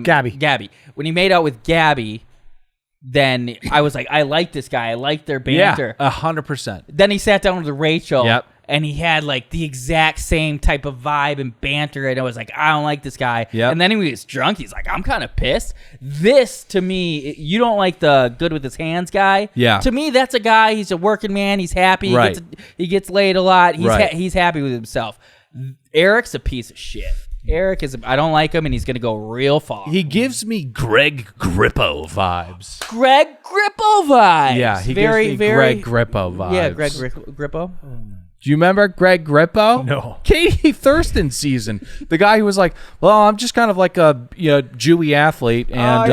Gabby. When he made out with Gabby, then I was like, I like this guy. I like their banter. Yeah, 100%. Then he sat down with Rachel. Yep. And he had like the exact same type of vibe and banter. And I was like, I don't like this guy. Yep. And then when he was drunk, he's like, I'm kind of pissed. This, to me, you don't like the good with his hands guy. Yeah. To me, that's a guy. He's a working man. He's happy. Right. He gets laid a lot. He's Right. He's happy with himself. Eric's a piece of shit. Eric is, I don't like him, and he's going to go real far. He gives me Greg Grippo vibes. Greg Grippo vibes. Yeah, he gives me Greg Grippo vibes. Yeah, Greg Grippo. Do you remember Greg Grippo? No. Katie Thurston season. The guy who was like, well, I'm just kind of like a Jewy athlete, and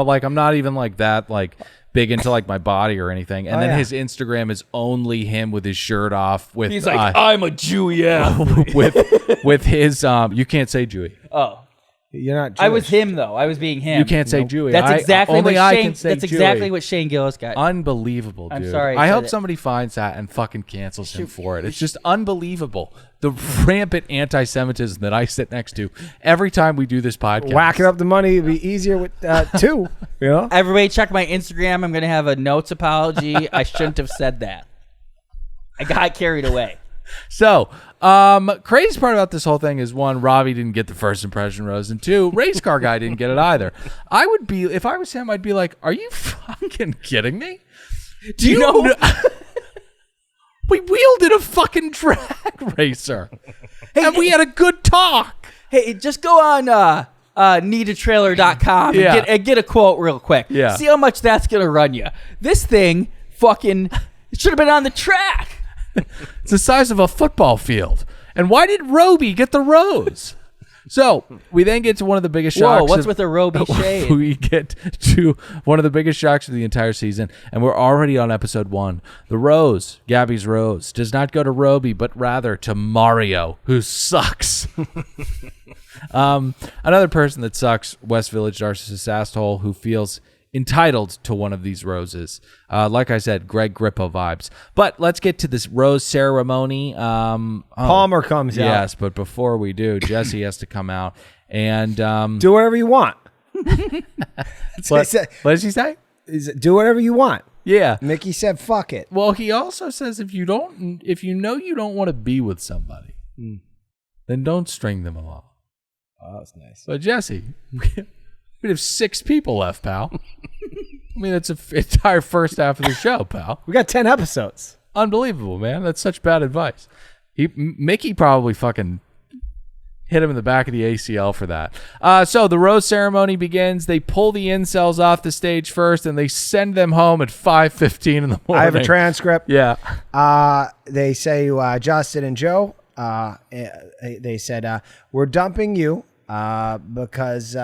like I'm not even like that, like big into like my body or anything. And then his Instagram is only him with his shirt off. With he's like, I'm a Jewy athlete. with his you can't say Jewy. Oh. You're not Jewish. I was him though. I was being him. You can't say Jewy. That's exactly only what I Shane. can say That's Jewy. exactly what Shane Gillis got. Unbelievable, dude. I'm sorry. I hope somebody finds that and fucking cancels him for it. It's just unbelievable. The rampant anti-Semitism that I sit next to every time we do this podcast. Whacking up the money would be easier with two. You know. Everybody check my Instagram. I'm gonna have a notes apology. I shouldn't have said that. I got carried away. So, crazy part about this whole thing is, one, Robbie didn't get the first impression rose, and two, race car guy didn't get it either. I would be, if I was him, I'd be like, are you fucking kidding me? Do you know? We wielded a fucking drag racer, and we had a good talk. Hey, just go on needatrailer.com and get a quote real quick. Yeah. See how much that's gonna run you. This thing fucking it should have been on the track. It's the size of a football field. And why did Roby get the rose? So we then get to one of the biggest shocks. Whoa, what's with the Roby shade? We get to one of the biggest shocks of the entire season, and we're already on episode 1. The rose, Gabby's rose, does not go to Roby, but rather to Mario, who sucks. Another person that sucks, West Village narcissist asshole, who feels entitled to one of these roses. Like I said, Greg Grippo vibes. But let's get to this rose ceremony. Palmer comes out. Yes, but before we do, Jesse has to come out and do whatever you want. What does he say? Do whatever you want. Yeah. Mickey said, "Fuck it." Well, he also says if you know you don't want to be with somebody, then don't string them along. Oh, that's nice. But Jesse, we have 6 people left, pal. I mean, that's an entire first half of the show, pal. We got 10 episodes. Unbelievable, man. That's such bad advice. Mickey probably fucking hit him in the back of the ACL for that. So the rose ceremony begins. They pull the incels off the stage first, and they send them home at 5:15 in the morning. I have a transcript. Yeah. They say Justin and Joe, they said, we're dumping you because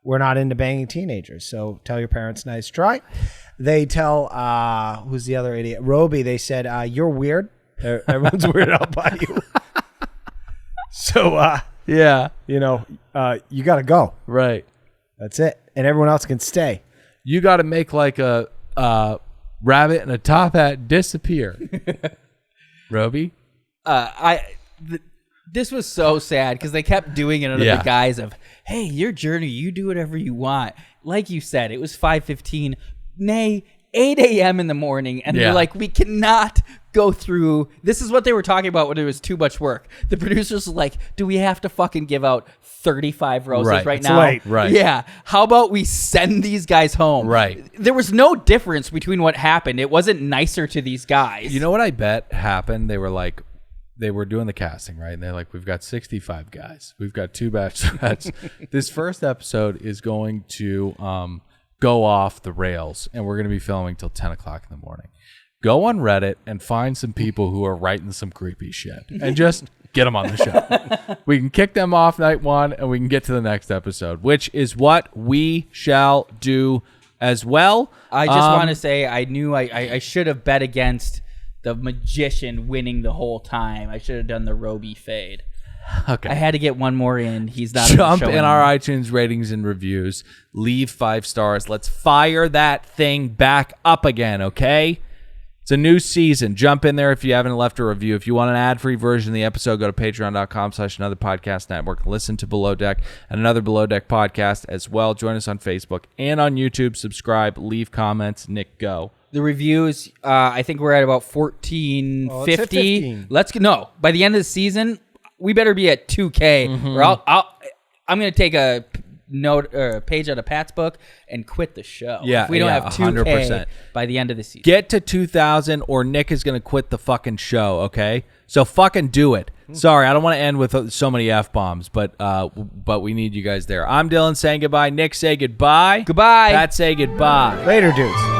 we're not into banging teenagers. So tell your parents, nice try. They tell, who's the other idiot? Roby, they said, you're weird. Everyone's weirded out by you. So, yeah. you got to go. Right. That's it. And everyone else can stay. You got to make like a rabbit in a top hat disappear. Roby? This was so sad because they kept doing it under the guise of, hey, your journey, you do whatever you want. Like you said, it was 5:15, nay, 8 a.m. in the morning. And they're like, we cannot go through. This is what they were talking about when it was too much work. The producers were like, do we have to fucking give out 35 roses right now? Late. Right. Yeah. How about we send these guys home? Right. There was no difference between what happened. It wasn't nicer to these guys. You know what I bet happened? They were doing the casting, right? And they're like, we've got 65 guys. We've got 2 bachelorettes. This first episode is going to go off the rails, and we're going to be filming till 10 o'clock in the morning. Go on Reddit and find some people who are writing some creepy shit and just get them on the show. We can kick them off night 1, and we can get to the next episode, which is what we shall do as well. I just want to say I knew I should have bet against the magician winning the whole time. I should have done the Roby fade. Okay. I had to get one more in. He's not Jump on the show in anymore. our iTunes ratings and reviews. Leave 5 stars. Let's fire that thing back up again, okay? It's a new season. Jump in there if you haven't left a review. If you want an ad-free version of the episode, go to patreon.com/another podcast network. Listen to Below Deck and another Below Deck podcast as well. Join us on Facebook and on YouTube. Subscribe. Leave comments. Nick, go. The reviews, I think we're at about 1450. Oh, let's hit 15. Let's go. No, by the end of the season, we better be at 2K, or I'm going to take a note or a page out of Pat's book and quit the show. Yeah, if we don't have 2K 100%. by the end of the season. Get to 2,000 or Nick is going to quit the fucking show, okay? So fucking do it. Sorry, I don't want to end with so many F-bombs, but we need you guys there. I'm Dylan saying goodbye. Nick, say goodbye. Goodbye. Pat, say goodbye. Later, dudes.